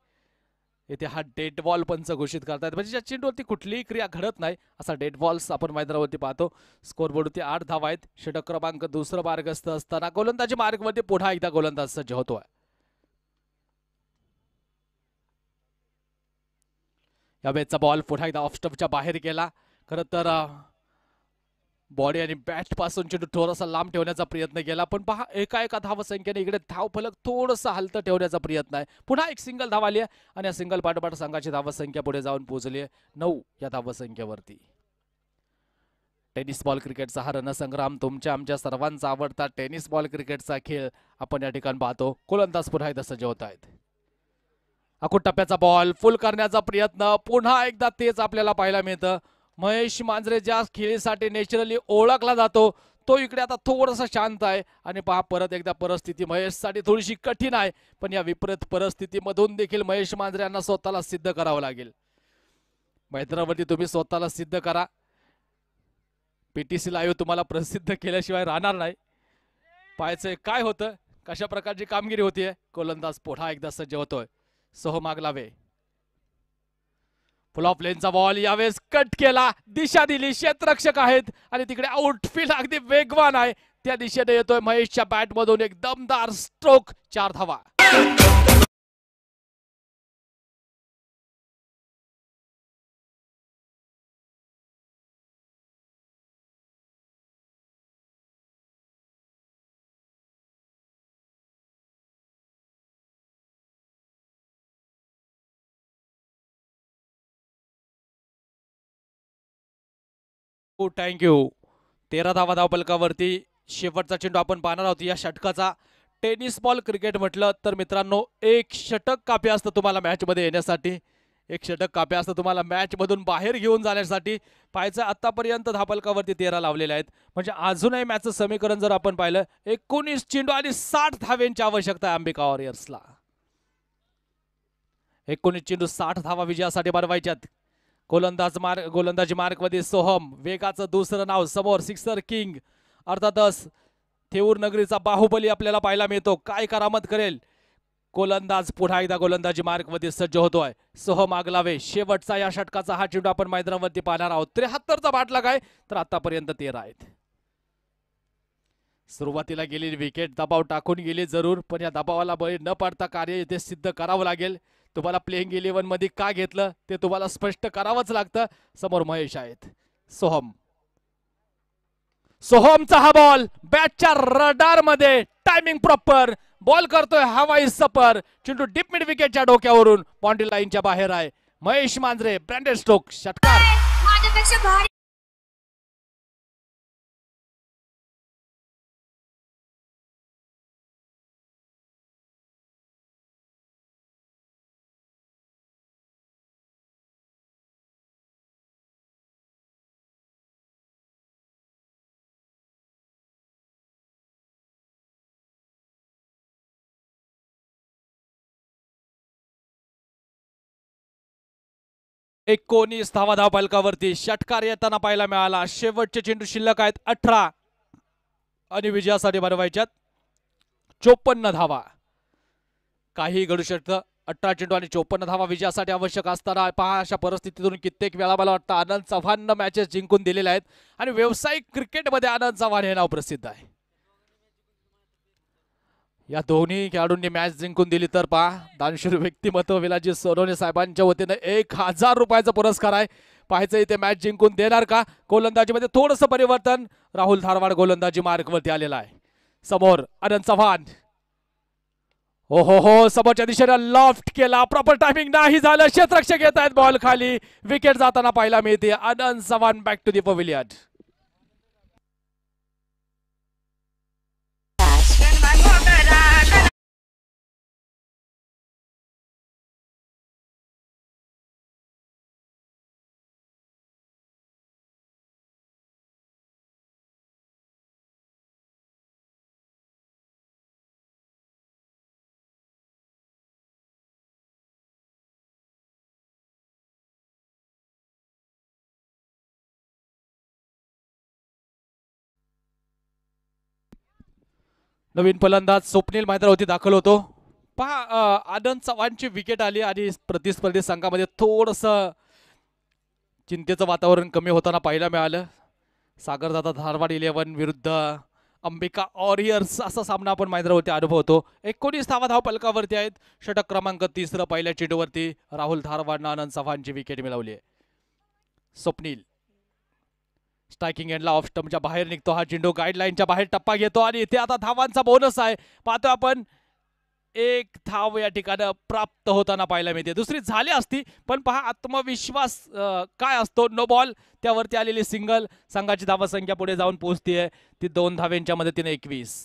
इथे हा डेड बॉल पंच घोषित करतायत, म्हणजे ज्या चेंडूवरती कुठलीही क्रिया घडत नाही असा डेड बॉल्स आपण मैदानावरती पाहतो. स्कोरबोर्डवरती 8 धावा आहेत. षटक क्रमांक दुसरं मार्गस्थ असताना गोलंदाजी मार्गवरती पुन्हा एकदा गोलंदाज सज्ज होतोय. या वेळचा बॉल पुन्हा एकदा ऑफ स्टंपच्या बाहेर गेला. खरं तर बॉडी आणि बॅट पासून चेंडू थोडासा लांब ठेवण्याचा प्रयत्न केला, पण पहा एका धावसंख्येने इकडे धाव फलक थोडंसं हलतं ठेवण्याचा प्रयत्न आहे. पुन्हा एक सिंगल धाव आली आहे आणि या सिंगल पाठोपाठ संघाची धावसंख्या पुढे जाऊन पोहोचली आहे 9 या धावसंख्येवरती. टेनिस बॉल क्रिकेटचा हा रणसंग्राम, तुमच्या आमच्या सर्वांचा आवडता टेनिस बॉल क्रिकेटचा खेळ आपण या ठिकाणी पाहतो. गोलंदाज पुन्हा एकदा सज्ज होत आहेत. अकूट टप्प्याचा बॉल फुल करण्याचा प्रयत्न, पुन्हा एकदा तेच आपल्याला पाहायला मिळतं. महेश मांजरे ज्या खेळीसाठी नॅचरली ओळखला जातो तो इकडे आता थोडासा शांत आहे. आणि पहा परत एकदा परिस्थिती महेशसाठी थोडीशी कठीण आहे, पण या विपरीत परिस्थितीमधून देखील महेश मांजरे यांना स्वतःला सिद्ध करावं लागेल. मैदानावरती तुम्ही स्वतःला सिद्ध करा. पीटीसी लाईव्ह तुम्हाला प्रसिद्ध केल्याशिवाय राहणार नाही. पाहायचंय काय होतं, कशा प्रकारची कामगिरी होतीये. गोलंदाज पुन्हा एकदा सज्ज होतोय. सोहम आगलावे, फुल ऑफ लेनचा बॉल यावेळेस कट केला, दिशा दिली, क्षेत्ररक्षक आहेत आणि तिकडे आउटफील्ड अगदी वेगवान आहे, त्या दिशेने येतोय महेशच्या बॅट मधून एक दमदार स्ट्रोक, 4 धावा. थँक्यू. 13 धावा धावपलकावरती. शेवटचा चेंडू आपण पाहणार आहोत या षटकाचा. टेनिस बॉल क्रिकेट म्हटलं तर मित्रांनो एक षटक कापे असतं तुम्हाला मॅच मध्ये येण्यासाठी, एक षटक कापे असतं तुम्हाला मॅच मधून बाहेर घेऊन जाण्यासाठी. पाहायचं आतापर्यंत धावपलकावरती 13 लावलेले आहेत, म्हणजे अजूनही मॅचचं समीकरण जर आपण पाहिलं 19 चेंडू आणि 60 धाव्यांची आवश्यकता आहे अंबिका वॉरियर्सला. 19 चेंडू 60 धावा विजयासाठी बनवायच्यात. गोलंदाजी मार्कमध्ये सोहम, वेगाचं दुसरं नाव समोर सिक्सर किंग, अर्थातच थेऊर नगरीचा बाहुबली आपल्याला पाहायला मिळतो. काय करामत करेल गोलंदाज, पुन्हा एकदा गोलंदाजी मार्कमध्ये सज्ज होतोय. सोहम आगलावे, शेवटचा या षटकाचा हा चेंडू आपण मैदानावरती पाहणार आहोत. 73चा बाटला काय तर आतापर्यंत 13 आहेत. सुरुवातीला गेलेली विकेट दबाव टाकून गेली जरूर, पण या दबावाला बळी न पडता कार्य इथे सिद्ध करावं लागेल. तुम्हाला प्लेइंग 11 मध्ये का घेतलं ते तुम्हाला स्पष्ट करावंच लागतं. समोर महेश आहेत. सोहमचा हा बॉल बॅटच्या रडार मध्ये, टायमिंग प्रॉपर, बॉल करतोय हवाई सपर, चेंडू डीप मिड विकेटच्या डोक्यावरून बाउंड्री लाईनच्या बाहेर आहे. महेश मांजरे, ब्रँडेड स्ट्रोक, षटकार. 19 धावा धाव फलकावरती. षटकार येताना पाहायला मिळाला. शेवटचे चेंडू शिल्लक आहेत 18 आणि विजयासाठी बनवायच्यात 54 धावा. काही घडू शकतं. 18 चेंडू आणि 54 धावा विजयासाठी आवश्यक असताना पहा अशा परिस्थितीतून कित्येक वेळा मला वाटतं आनंद चव्हाणनं मॅचेस जिंकून दिलेल्या आहेत आणि व्यावसायिक क्रिकेटमध्ये आनंद चव्हाण हे नाव प्रसिद्ध आहे. या दोन्ही खेळाडूंनी मॅच जिंकून दिली तर पहा दानशूर व्यक्तिमत्व विलाजी सोनवणे साहेबांच्या वतीने 1000 रुपयाचा पुरस्कार आहे. पाहायचं इथे मॅच जिंकून देणार का. गोलंदाजीमध्ये थोडंसं परिवर्तन. राहुल धारवाड गोलंदाजी मार्कवरती आलेला आहे. समोर आनंद चव्हाण. हो समोरच्या दिशेने लॉफ्ट केला. प्रॉपर टायमिंग नाही झालं. क्षेत्ररक्षक येत आहेत बॉल खाली. विकेट जाताना पाहायला मिळते. Anand Chavan back to the pavilion. नवीन फलंदाज स्वप्नील मैदानावरती दाखल होतो. पहा आनंद चव्हाणची विकेट आली आणि प्रतिस्पर्धी संघामध्ये थोडंसं चिंतेचं वातावरण कमी होताना पाहायला मिळालं. सागरदादा धारवाड 11 विरुद्ध अंबिका वॉरियर्स असा सामना आपण मैदानावरती अनुभवतो. 19 धावा धाव फलकावरती आहेत. षटक क्रमांक 3 पहिल्या चेंडूवरती राहुल धारवाडनं आनंद चव्हाणची विकेट मिळवली आहे. स्वप्नील स्ट्रायकिंग एंडला ऑफ स्टंपच्या बाहेर निघतो. हा चेंडू गाईडलाईनच्या बाहेर टप्पा घेतो आणि इथे आता धावांचा बोनस आहे. पाहतो आपण 1 धाव या ठिकाणी प्राप्त होताना पाहायला मिळते. दुसरी झाली असती पण पहा आत्मविश्वास काय असतो. नो बॉल त्यावरती आलेली सिंगल. संघाची धावा संख्या पुढे जाऊन पोहोचतीये ती 2 धावेंच्या मदतीने 21.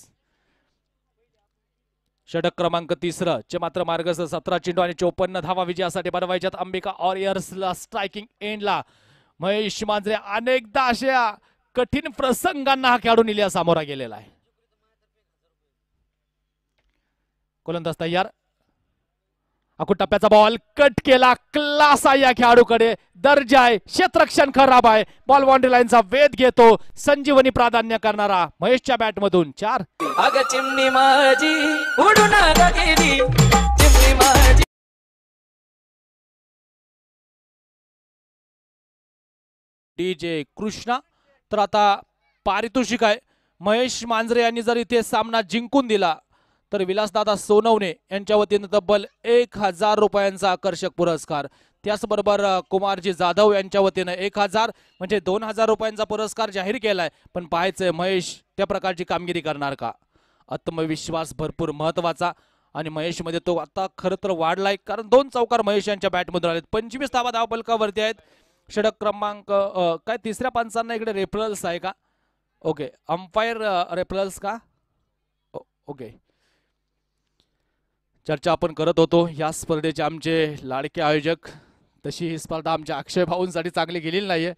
षटक क्रमांक 3 चे मात्र मार्गस्थ 17 चेंडू आणि 54 धावा विजयासाठी बनवायच्यात अंबिका वॉरियर्सला. स्ट्रायकिंग एंडला महेश मांजरे अनेकदा अशा कठीण प्रसंगांना हा खेळाडू निल्या सामोरा गेलेला आहे. गोलंदाज तयार. अकू टप्प्याचा बॉल कट केला. क्लास आहे या खेळाडूकडे. दर्जा आहे. क्षेत्ररक्षण खराब आहे. बॉल बाउंड्री लाईनचा वेध घेतो. संजीवनी प्राधान्य करणारा महेशच्या बॅट मधून 4. अग चिमणी माझी उडून गेली. चिमणी माझी DJ कृष्णा. तर आता पारितोषिक आहे. महेश मांजरे यांनी जर इथे सामना जिंकून दिला तर विलासदादा सोनवणे यांच्या वतीने तब्बल 1000 रुपयांचा आकर्षक पुरस्कार. त्याचबरोबर कुमारजी जाधव यांच्या वतीने 1000 म्हणजे 2000 रुपयांचा पुरस्कार जाहीर केलाय. पण पाहायचंय महेश त्या प्रकारची कामगिरी करणार का. आत्मविश्वास भरपूर महत्वाचा आणि महेश मध्ये तो आता खरं तर वाढलाय कारण 2 चौकार महेश यांच्या बॅटमधून आलेत. 25 धावा धाव फलकावरती आहेत. षटक क्रमांक काय 3ऱ्या पंचांना इकडे रेफरल्स आहे का. ओके अंपायर रेफरल्स का. ओके चर्चा आपण करत होतो या स्पर्धेचे आमचे लाडके आयोजक. तशी ही स्पर्धा आमच्या अक्षय भाऊंसाठी चांगली गेलेली नाहीये.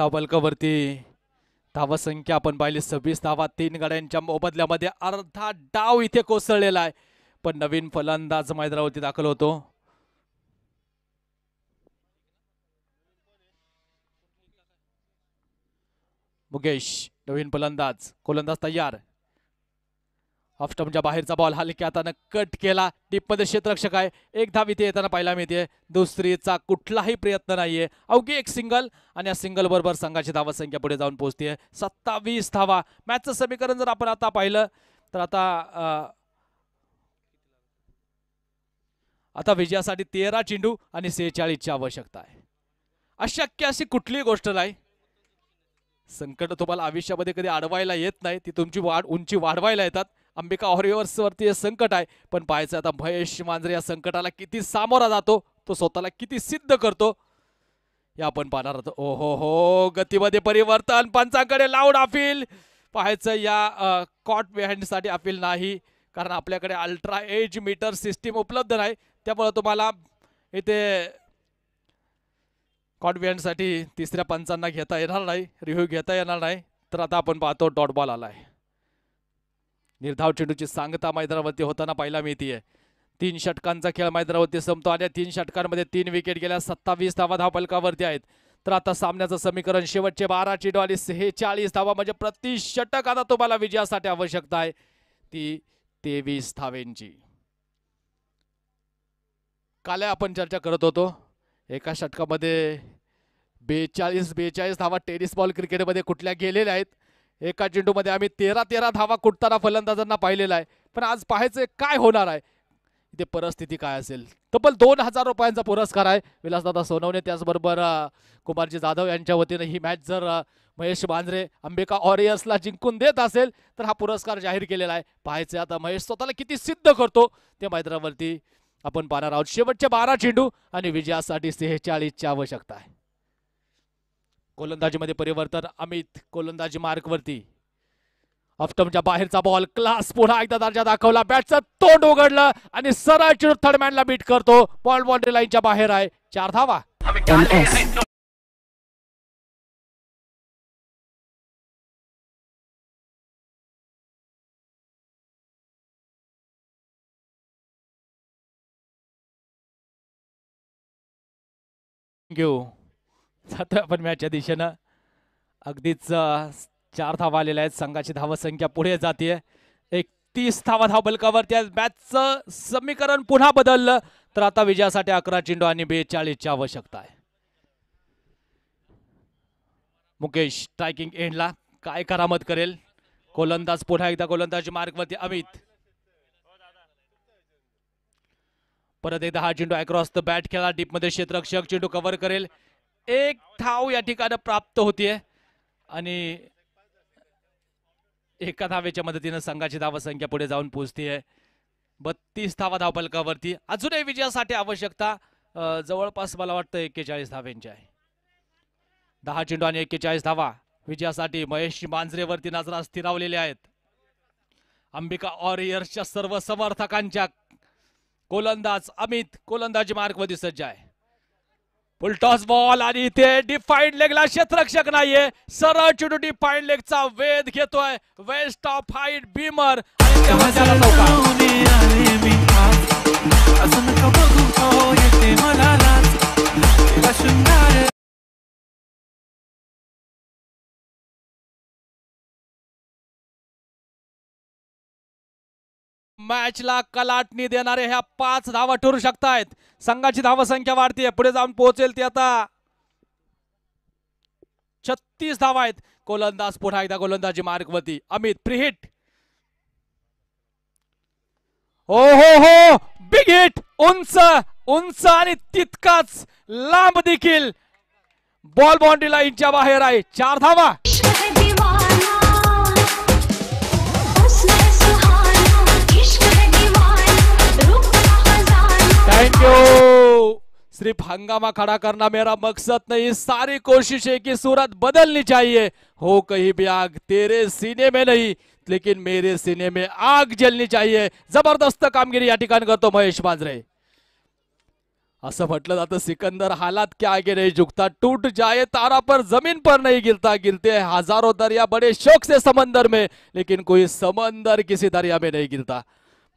धावफलकावरती धावसंख्या आपण पाहिली 26 धावा, 3 गड्यांच्या मोबदल्यामध्ये अर्धा डाव इथे कोसळलेला आहे. पण नवीन फलंदाज मैदानावरती दाखल होतो. मुकेश नवीन फलंदाज, गोलंदाज तयार. ऑफ स्टंपच्या बाहेरचा बॉल हलक्या हाताने कट केला. डीपमध्ये क्षेत्ररक्षक आहे. एक धाव इथे येताना पाहायला मिळते. दुसरीचा कुठलाही प्रयत्न नाहीये, अवघी एक सिंगल आणि या सिंगल बरोबर संघाची धावसंख्या पुढे जाऊन पोहोचते 27 धावा. मॅचचं समीकरण जर आपण आता पाहिलं तर आता विजयासाठी 13 चेंडू आणि 46ची आवश्यकता आहे. अशक्य अशी कुठलीही गोष्ट नाही. संकट तुम्हाला आयुष्यामध्ये कधी अडवायला येत नाही, ती तुमची उंची वाढवायला येतात. अंबिका वॉरियर्स वरती हे संकट आहे, पण पाहायचं आता महेश मांजरे या संकटाला किती सामोरा जातो, तो स्वतःला किती सिद्ध करतो हे आपण पाहणार आहोत. ओहो हो, गतीमध्ये परिवर्तन, पंचांकडे लाऊड अपील पाहायचं. या कॉट बिहाइंडसाठी अपील नाही, कारण आपल्याकडे अल्ट्रा एज मीटर सिस्टीम उपलब्ध नाही. त्यामुळे तुम्हाला इथे कॉट बिहाइंडसाठी तिसऱ्या पंचांना घेता येणार नाही, रिव्ह्यू घेता येणार नाही. तर आता आपण पाहतो डॉट बॉल आलाय. निर्धाव चेंडूची सांगता मैदानावरती होताना पाहायला मिळतीये. 3 षटकांचा खेळ मैदानावरती संपतो आणि 3 षटकांमध्ये 3 विकेट गेल्या. 27 धावा धावफलकावरती आहेत. तर आता सामन्याचं समीकरण शेवटचे 12 चेंडू आणि 46 धावा, म्हणजे प्रति षटक आता तुम्हाला विजयासाठी आवश्यकता आहे ती 23 धावेंची. काल आपण चर्चा करत होतो, एका षटकामध्ये 42 धावा टेनिस बॉल क्रिकेटमध्ये कुठल्या गेलेल्या आहेत. एका चेंडूमध्ये आम्ही 13 धावा कुठताना फलंदाजांना पाहिलेला आहे. पण आज पाहायचं काय होणार आहे, इथे परिस्थिती काय असेल. तब्बल 2000 रुपयांचा पुरस्कार आहे विलासदादा सोनवणे, त्याचबरोबर कुमारजी जाधव यांच्या वतीने ही मॅच जर महेश मांजरे अंबिका वॉरियर्सला जिंकून देत असेल तर हा पुरस्कार जाहीर केलेला आहे. पाहायचं आता महेश स्वतःला किती सिद्ध करतो ते मैदानावरती आपण पाहणार आहोत. शेवटचे 12 चेंडू आणि विजयासाठी 46ची आवश्यकता आहे. गोलंदाजीमध्ये परिवर्तन, अमित गोलंदाजी मार्कवरती. ऑफस्टंपच्या बाहेरचा बॉल, क्लास पुन्हा एकदा दर्जा दाखवला. बॅटचं तोंड उघडलं आणि सरळ चेंडू थर्डमॅनला बीट करतो. बॉल बाउंड्री लाईनच्या बाहेर आहे. 4 धावा. घेऊ जातोय आपण मॅचच्या दिशेनं. अगदीच 4 धावा आलेल्या आहेत. संघाची धावसंख्या पुढे जाते. 31 धावा धावफलकावरती. मॅचचं समीकरण पुन्हा बदललं तर आता विजयासाठी 11 चेंडू आणि 42ची आवश्यकता आहे. मुकेश स्ट्रायकिंग एंडला काय करामत करेल. गोलंदाज पुन्हा एकदा गोलंदाजी मार्कवरती. अमित परत एकदा हा चेंडू अक्रॉस द बॅट खेळा. डीपमध्ये क्षेत्ररक्षक चेंडू कव्हर करेल. 1 धाव या ठिकाणी प्राप्त होतीये आणि एका धावेच्या मदतीने संघाची धावसंख्या पुढे जाऊन पोहोचतीये 32 धावा धावफलकावरती. अजूनही विजयासाठी आवश्यकता जवळपास मला वाटतं 41 धावेंची आहे. 10 चेंडू आणि 41 धावा विजयासाठी. महेश मांजरेवरती नजरा स्थिरावलेल्या आहेत. अंबिका वॉरियर्सच्या सर्व समर्थकांच्या. गोलंदाज अमित गोलंदाजी मार्कवरती सज्ज आहे. फुलटॉस बॉल आणि इथे डिफाईंड लेगला क्षेत्ररक्षक नाहीये. सरळ चेंडू डिफाईंड लेगचा वेध घेतोय वेस्ट ऑफ हाईट बीमर. मॅचला कलाटणी देणारे ह्या 5 धावा ठरू शकतायत. संघाची धावसंख्या वाढते, पुढे जाऊन पोहोचेल ती आता 36 धावा आहेत. गोलंदाज पुन्हा एकदा गोलंदाजी मार्कवरती. अमित प्रीहिट. हो हो हो, बिग हिट. उंच उंच आणि तितकाच लांब देखील. बॉल बाउंड्री लाईनच्या बाहेर आहे. 4 धावा. Thank you. सिर्फ हंगामा खड़ा करना मेरा मकसद नहीं, सारी कोशिश है कि सूरत बदलनी चाहिए. हो कहीं भी आग तेरे सीने में नहीं, लेकिन मेरे सीने में आग जलनी चाहिए. जबरदस्त कामगिरी या ठिकाणी करतो महेश मांजरे. असं म्हटलं जातं सिकंदर हालात क्या आगे नहीं झुकता, टूट जाए तारा पर जमीन पर नहीं गिरता, गिरते हैं हजारों दरिया बड़े शौक से समंदर में, लेकिन कोई समंदर किसी दरिया में नहीं गिरता.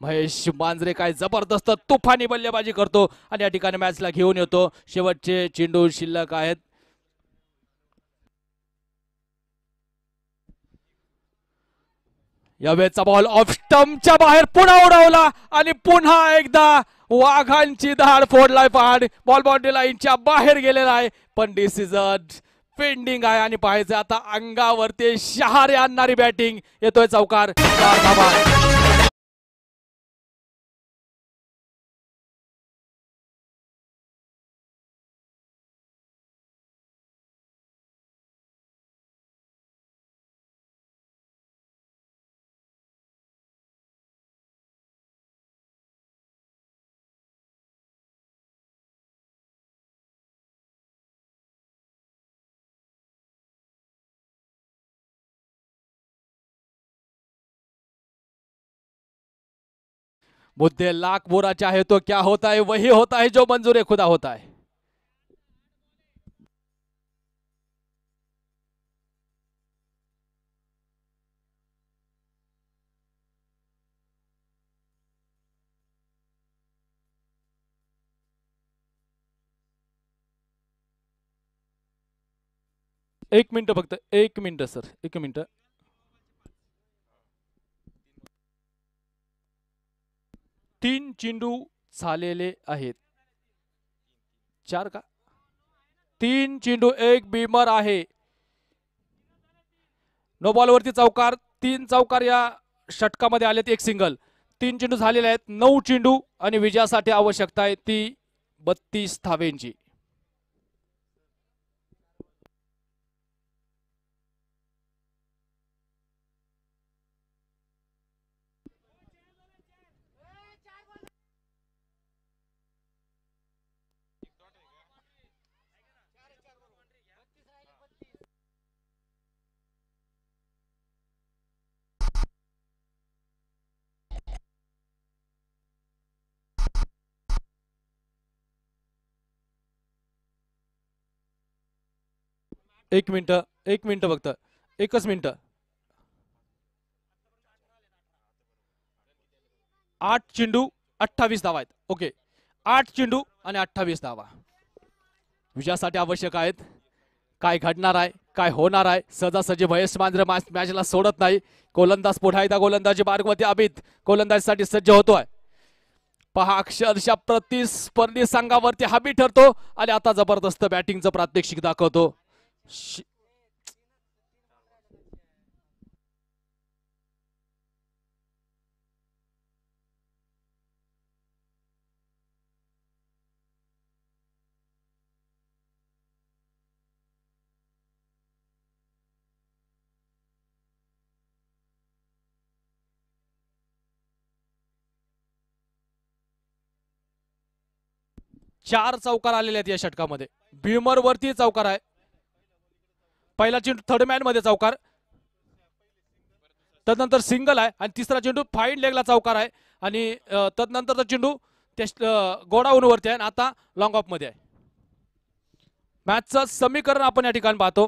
महेश मांजरे काय जबरदस्त तुफानी बल्लेबाजी करतो आणि या ठिकाणी मॅचला घेऊन येतो. शेवटचे चेंडू शिल्लक आहेत. यावेळेचा बॉल ऑफ स्टंपच्या बाहेर पुन्हा उडवला आणि पुन्हा एकदा वाघांची धाड फोडलाय. पहाड बॉल बाउंड्री लाईनच्या बाहेर गेलेला आहे, पण डिसिजन पेंडिंग आहे आणि पाहायचं आता अंगावरती शहारे आणणारी बॅटिंग. येतोय चौकार. मुद्दे लाख बोरा चाहे तो क्या होता है, वही होता है जो मंजूर खुदा होता है. एक मिनिट फक्त, एक मिनिट सर, एक मिनिट. तीन चेंडू झालेले आहेत. चार का? तीन चेंडू, एक बीमर आहे. नो बॉलवरती चौकार. 3 चौकार या षटकामध्ये आलेत, एक सिंगल. 3 चेंडू झालेले आहेत. 9 चेंडू आणि विजयासाठी आवश्यकता आहे ती 32 धावेंची. एक मिनिट फक्त, एकच मिनिट. 8 चेंडू 28 धावा आहेत. ओके, 8 चेंडू आणि 28 धावा विजयासाठी आवश्यक आहेत. काय घडणार आहे, काय होणार आहे? सहजासहजी महेश मांजरे मॅचला सोडत नाही. गोलंदाज पुन्हा एकदा गोलंदाजी मार्गवरती. अमित गोलंदाजीसाठी सज्ज होतोय. पहा, अक्षरशः प्रतिस्पर्धी संघावरती हमी ठरतो आणि आता जबरदस्त बॅटिंगचं प्रात्यक्षिक दाखवतो. चार चौकार आलेले आहेत या षटकामध्ये. भीमर वरती चौकार आहे. पहिला चेंडू थर्ड मॅन मध्ये चौकार, तदनंतर सिंगल आहे आणि तिसरा चेंडू फाईन लेगला चौकार आहे आणि तदनंतरचा चेंडू गोडाऊन वरती आहे आणि आता लॉंग ऑफ मध्ये आहे. मॅचचं समीकरण आपण या ठिकाणी पाहतो.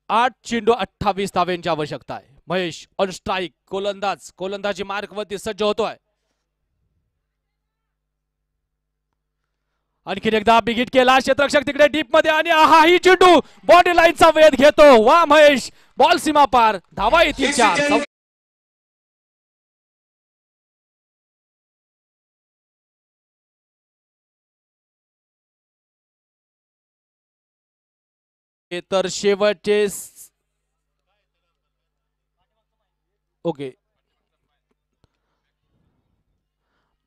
आठ चेंडू 28 धावेंची आवश्यकता आहे. Mahesh on strike. गोलंदाजी मार्क वरती सज्ज होतोय. आणखीन एकदा बिग हिट केला. क्षेत्ररक्षक तिकडे डीप मध्ये आणि हा ही चेंडू बॉडी लाईनचा वेध घेतो. वा महेश, बॉल सीमा पार. धावा येतील 4. तर शेवटचे ओके,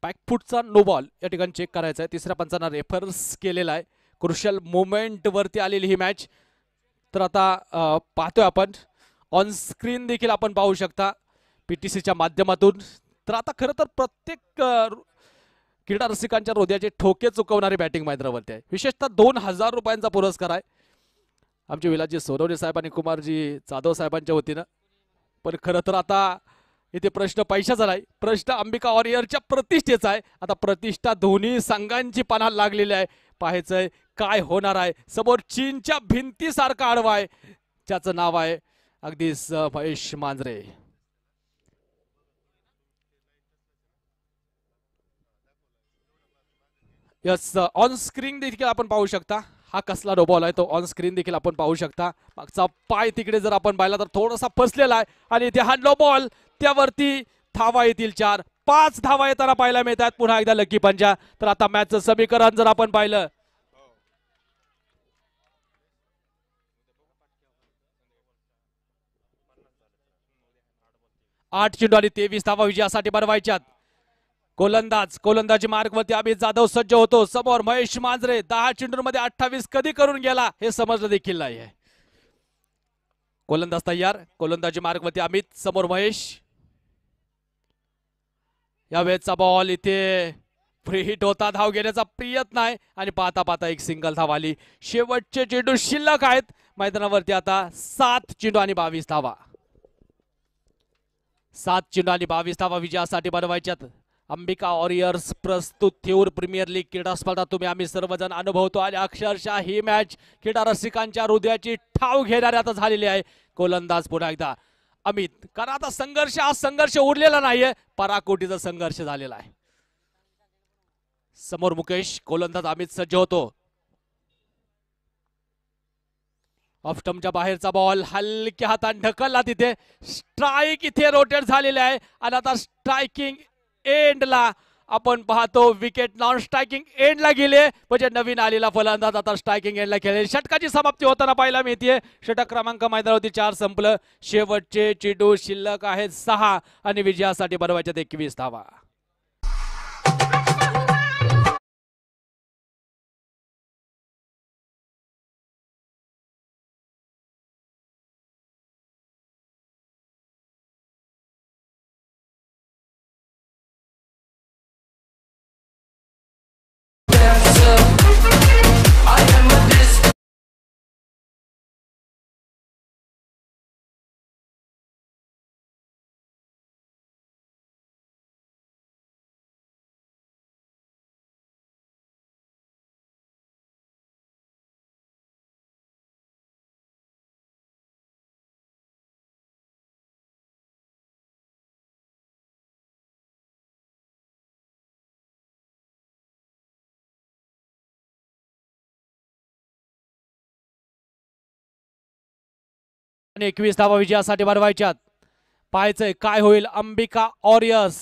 बॅकफुटचा नो बॉल या ठिकाणी चेक करायचा आहे. तिसऱ्या पंचांना रेफर्स केलेला आहे. क्रुशियल मोमेंट वरती आलेली ही मॅच. तर आता पाहतोय आपण ऑन स्क्रीन देखील आपण पाहू शकता पीटीसीच्या माध्यमातून. तर आता खरं तर प्रत्येक क्रीडा रसिकांच्या हृदयाचे ठोके चुकवणारी बॅटिंग मैदानावरती आहे. विशेषतः 2000 रुपयांचा पुरस्कार आहे आमचे विलासजी सोनवणे साहेब आणि कुमारजी जाधव साहेबांच्या वतीनं. पण खरं तर आता इथे प्रश्न पैशाचा नाही, प्रश्न अंबिका वॉरियरच्या प्रतिष्ठेचा आहे. आता प्रतिष्ठा दोन्ही संघांची पणाला लागलेली आहे. पाहायचंय काय होणार आहे. समोर चीनच्या भिंतीसारखा आडवा आहे, ज्याचं नाव आहे अगदीच महेश मांजरे. यस, ऑन स्क्रीन देखील आपण पाहू शकता हा कसला नो बॉल आहे तो ऑन स्क्रीन देखील आपण पाहू शकता. मागचा पाय तिकडे जर आपण पाहिला तर थोडासा फसलेला आहे आणि इथे हा नो बॉल, त्यावरती धावा येतील 4-5 धावा येताना पाहायला मिळतात. पुन्हा एकदा लकी पंजा. तर आता मॅचचं समीकरण जर आपण पाहिलं 8 चेंडू आणि 23 धावा विजयासाठी बनवायच्यात. गोलंदाजी मार्गवरती अमित जाधव सज्ज होतो. समोर महेश मांजरे 10 चेंडूंमध्ये 28 कधी करून गेला हे समजलं देखील नाही. गोलंदाज तयार, गोलंदाजी मार्गवरती अमित, समोर महेश. या वेळेचा बॉल इथे फ्री हिट होता, धाव घेण्याचा प्रयत्न आहे आणि पाहता पाहता एक सिंगल धाव आली. शेवटचे चेंडू शिल्लक आहेत मैदानावरती. आता 7 चेंडू आणि 22 धावा. 7 चेंडू आणि 22 धावा विजयासाठी बनवायच्यात. अंबिका वॉरियर्स प्रस्तुत थेऊर प्रीमियर लीग क्रीडा स्पर्धा तुम्ही आम्ही सर्वजण अनुभवतो आणि अक्षरशः ही मॅच क्रीडा रसिकांच्या हृदयाची ठाव घेणारी आता झालेली आहे. गोलंदाज पुन्हा एकदा अमित, कारण आता संघर्ष हा संघर्ष उरलेला नाहीये, पराकोटीचा संघर्ष झालेला आहे. समोर मुकेश, गोलंदाज अमित सज्ज होतो. ऑफस्टंपच्या बाहेरचा बॉल हलक्या हाताने ढकलला, तिथे स्ट्राईक इथे रोटेट झालेले आहे आणि आता स्ट्रायकिंग एंडला आपण पाहतो विकेट नॉन स्ट्रायकिंग एंडला गेले, म्हणजे नवीन आलेला फलंदाज आता स्ट्रायकिंग एंडला खेळेल. षटकाची समाप्ती होताना पाहायला मिळते. षटक क्रमांक मैदानावरती 4 संपलं. शेवटचे चेंडू शिल्लक आहेत 6 आणि विजयासाठी बनवायच्यात 21 धावा. आणि 21 धावा विजयासाठी बनवायच्यात. पाहायचंय काय होईल. अंबिका वॉरियर्स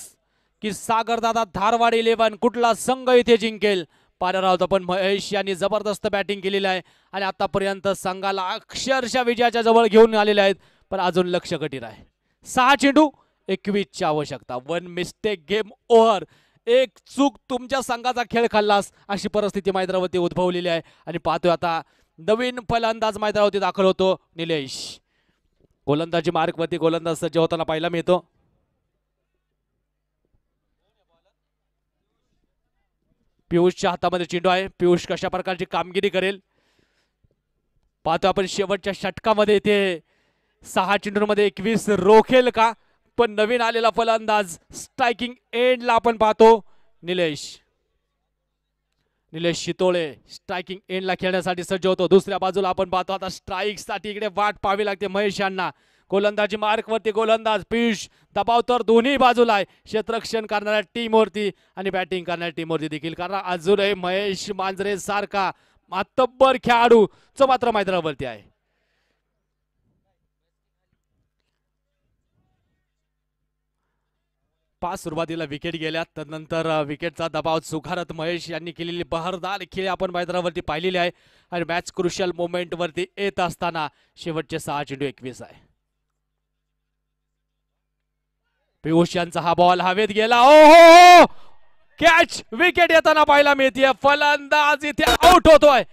की सागरदादा धारवाड 11 कुठला संघ इथे जिंकेल पाहणार आहोत आपण. महेश यांनी जबरदस्त बॅटिंग केलेली आहे आणि आतापर्यंत संघाला अक्षरशः विजयाच्या जवळ घेऊन आलेले आहेत, पण अजून लक्ष कठीण आहे. 6 चेंडू 21 ची आवश्यकता. 1 मिस्टेक गेम ओव्हर. एक चूक तुमच्या संघाचा खेळ खाल्लास अशी परिस्थिती मैदानावरती उद्भवलेली आहे आणि पाहतोय आता नवीन फलंदाज मैदानावरती दाखल होतो निलेश. गोलंदाजी मार्गवरती गोलंदाज सज्ज होताना पाहायला मिळतो. पियुषच्या हातामध्ये चेंडू आहे. पियुष कशा प्रकारची कामगिरी करेल पाहतो आपण. शेवटच्या षटकामध्ये इथे 6 चेंडूंमध्ये 21 रोखेल का, पण नवीन आलेला फलंदाज स्ट्रायकिंग एंडला आपण पाहतो निलेश शितोळे स्ट्रायकिंग एंडला खेळण्यासाठी सज्ज होतो. दुसऱ्या बाजूला आपण पाहतो आता स्ट्राईक साठी इकडे वाट पाहावी लागते महेश यांना. गोलंदाजी मार्कवरती गोलंदाज पियुष, दबाव तर दोन्ही बाजूला आहे, क्षेत्ररक्षण करणाऱ्या टीमवरती आणि बॅटिंग करणाऱ्या टीमवरती देखील, कारण अजूनही महेश मांजरे सारखा मातब्बर खेळाडू जो मात्र मैदानावरती आहे. पाच सुरुवातीला विकेट गेल्या, त्यानंतर विकेटचा दबाव झुगारत महेश यांनी केलेली बहरदार खेळी आपण मैदानावरती पाहिलेली आहे आणि मॅच क्रुशियल मोमेंट वरती येत असताना शेवटचे 6 चेंडू 21 आहे. पियुष यांचा हा बॉल हवेत गेला. ओ कॅच, विकेट येताना पाहायला मिळते. फलंदाज इथे आउट होतोय.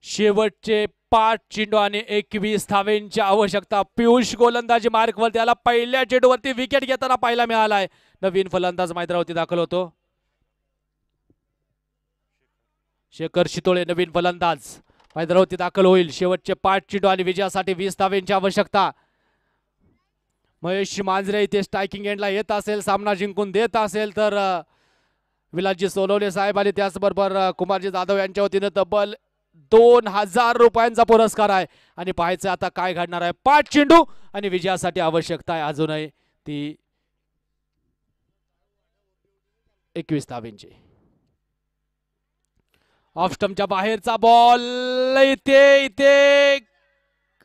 शेवटचे 5 चेंडू आणि 21 धावेंची आवश्यकता. पियुष गोलंदाजी मार्कवर, त्याला पहिल्या चेंडूवरती विकेट घेताना पाहायला मिळालाय. नवीन फलंदाज मैदानावरती दाखल होतो. शेखर शितोळे नवीन फलंदाज मैदानावरती दाखल होईल. शेवटचे 5 चेंडू आणि विजयासाठी 20 धावेंची आवश्यकता. महेश मांजरे इथे स्ट्रायकिंग एंडला येत असेल, सामना जिंकून देत असेल तर विलासजी सोनवणे साहेब आणि त्याचबरोबर कुमारजी जाधव यांच्या वतीने तब्बल 2000 रुपयांचा पुरस्कार आहे. आणि पाहायचं आता काय घडणार आहे. 5 चेंडू आणि विजयासाठी आवश्यकता आहे अजूनही ती 21 धावेंची. ऑफ स्टंपच्या बाहेरचा बॉल, इथे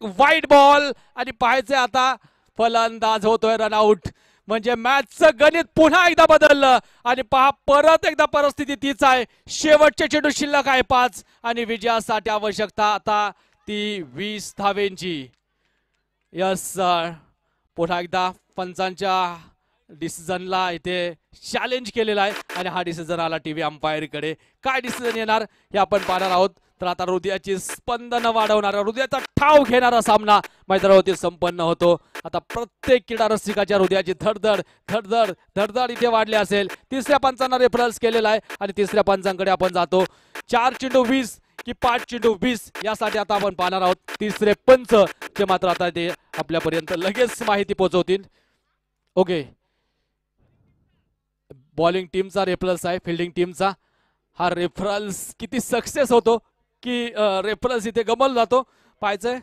वाईट बॉल आणि पाहायचंय आता फलंदाज होतोय रनआउट. म्हणजे मॅचचं गणित पुन्हा एकदा बदललं आणि पहा परत एकदा परिस्थिती तीच आहे. शेवटचे चेंडू शिल्लक आहे 5 आणि विजयासाठी आवश्यकता आता ती 20 धावेंची. यस, पुन्हा एकदा पंचांच्या डिसिजनला इथे चॅलेंज केलेला आहे आणि हा डिसिजन आला टीव्ही अंपायरकडे. काय डिसिजन येणार हे आपण पाहणार आहोत. तर आता हृदयाची स्पंदन वाढवणारा, हृदयाचा ठाव घेणारा सामना मैदानावरती संपन्न होतो. आता प्रत्येक क्रीडा रसिकाच्या हृदयाची धडधड धडधड धडधड इथे वाढली असेल. तिसऱ्या पंचांना रेफरन्स केलेला आहे आणि तिसऱ्या पंचांकडे आपण जातो. 4 चेंडू 20 की 5 चेंडू 20 यासाठी आता आपण पाहणार आहोत. तिसरे पंच जे मात्र आता ते आपल्यापर्यंत लगेच माहिती पोहोचवतील. ओके, बॉलिंग टीमचा रेफरन्स आहे, फिल्डिंग टीमचा. हा रेफरन्स किती सक्सेस होतो की रेफरन्स इथे गमल जातो. पाहायचंय.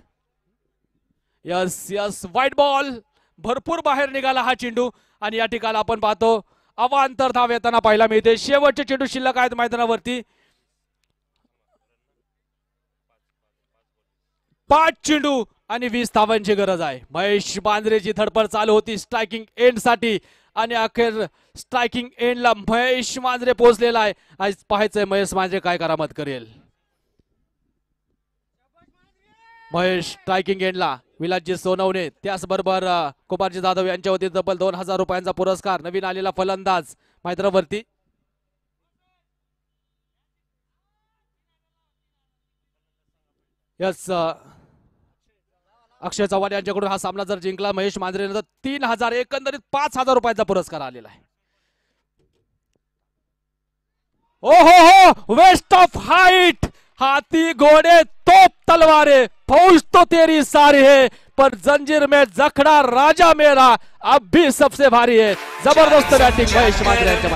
यस, वाईट बॉल, भरपूर बाहेर निघाला हा चेंडू आणि या ठिकाणी आपण पाहतो अवांतर धाव येताना पाहायला मिळते. शेवटचे चेंडू शिल्लक आहेत मैदानावरती. 5 चेंडू आणि 20 धावांची गरज आहे. महेश मांजरेची धडपड चालू होती स्ट्रायकिंग एंड साठी आणि अखेर स्ट्रायकिंग एंडला महेश मांजरे पोहोचलेला आहे. आज पाहायचंय महेश मांजरे काय करामत करेल. महेश स्ट्रायकिंग एंडला, विलासजी सोनवणे त्याचबरोबर कुमारजी जाधव यांच्या वतीने तब्बल 2000 रुपयांचा पुरस्कार. नवीन आलेला फलंदाज मैदानावरती. यस, अक्षय चव्हाण यांच्याकडून हा सामना जर जिंकला महेश मांजरे तर 3000 एकंदरीत 5000 रुपयांचा पुरस्कार आलेला आहे. हो, वेस्ट ऑफ हाइट, हाथी घोड़े तोप तलवारें, फौज तो तेरी सारी है पर जंजीर में जखड़ा राजा मेरा अब भी सबसे भारी है. जबरदस्त बॅटिंग महेश मांजरे यांच्या.